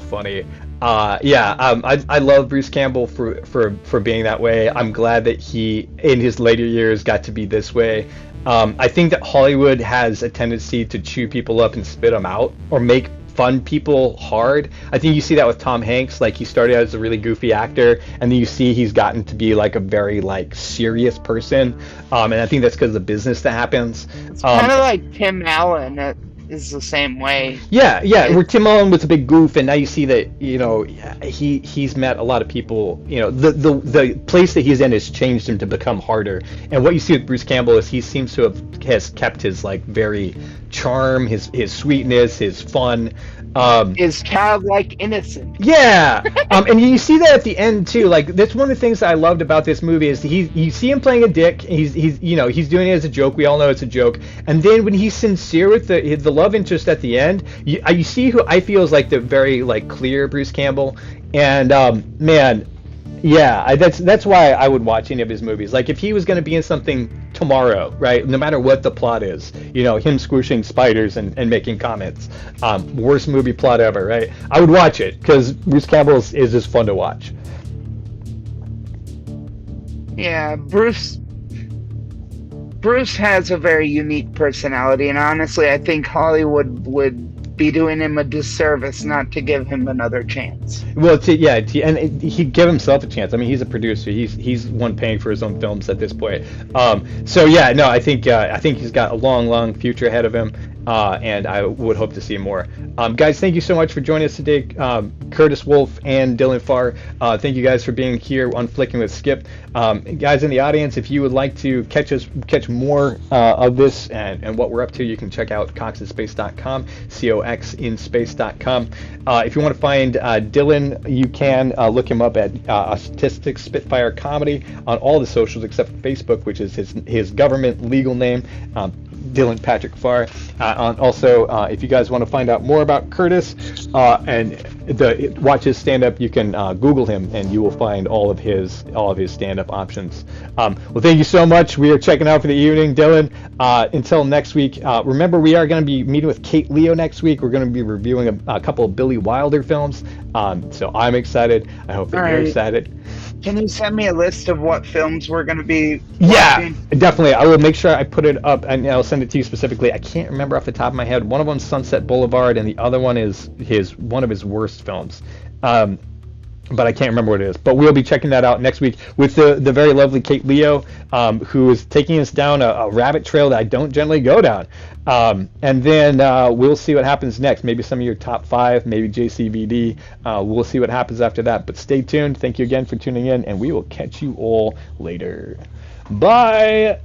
funny." I love Bruce Campbell for being that way. I'm glad that he, in his later years, got to be this way. I think that Hollywood has a tendency to chew people up and spit them out, or make fun people hard. I think you see that with Tom Hanks. Like, he started as a really goofy actor, and then you see he's gotten to be like a very like serious person. And I think that's because of the business that happens. Kind of like Tim Allen is the same way. Yeah, where Tim Allen was a big goof, and now you see that he's met a lot of people. The place that he's in has changed him to become harder. And what you see with Bruce Campbell is he seems to has kept his like very charm, his sweetness, his fun. Is childlike innocent. Yeah, and you see that at the end too. Like, that's one of the things that I loved about this movie is you see him playing a dick. He's doing it as a joke. We all know it's a joke. And then when he's sincere with the love interest at the end, you see who I feel is like the very like clear Bruce Campbell. And man, yeah, that's why I would watch any of his movies. Like, if he was going to be in something tomorrow, right? No matter what the plot is, him squishing spiders and making comments. Worst movie plot ever, right? I would watch it because Bruce Campbell is just fun to watch. Yeah, Bruce has a very unique personality, and honestly, I think Hollywood would be doing him a disservice not to give him another chance. Well, and he'd give himself a chance. I mean, he's a producer. He's one paying for his own films at this point. So yeah, no, I think he's got a long future ahead of him, and I would hope to see more. Guys, thank you so much for joining us today, Curtis Wolff and Dylan Farr. Thank you guys for being here on Flicking with Skip. Guys in the audience, if you would like to catch more of this and what we're up to, you can check out coxinspace.com, coxinspace.com. If you want to find Dylan, you can look him up at Autistic Spitfire Comedy on all the socials except for Facebook, which is his government legal name. Dylan Patrick Farr. Also, if you guys want to find out more about Curtis and watch his stand-up, you can Google him, and you will find all of his stand-up options. Well, thank you so much. We are checking out for the evening, Dylan. Until next week, remember, we are going to be meeting with Kate Leo next week. We're going to be reviewing a couple of Billy Wilder films. So I'm excited. I hope that you're excited. Can you send me a list of what films we're going to be watching? Yeah, definitely. I will make sure I put it up, and I'll send it to you specifically. I can't remember off the top of my head. One of them's Sunset Boulevard, and the other one is one of his worst films. But I can't remember what it is. But we'll be checking that out next week with the very lovely Kate Leo, who is taking us down a rabbit trail that I don't generally go down. And then we'll see what happens next. Maybe some of your top 5, maybe JCVD. We'll see what happens after that. But stay tuned. Thank you again for tuning in, and we will catch you all later. Bye!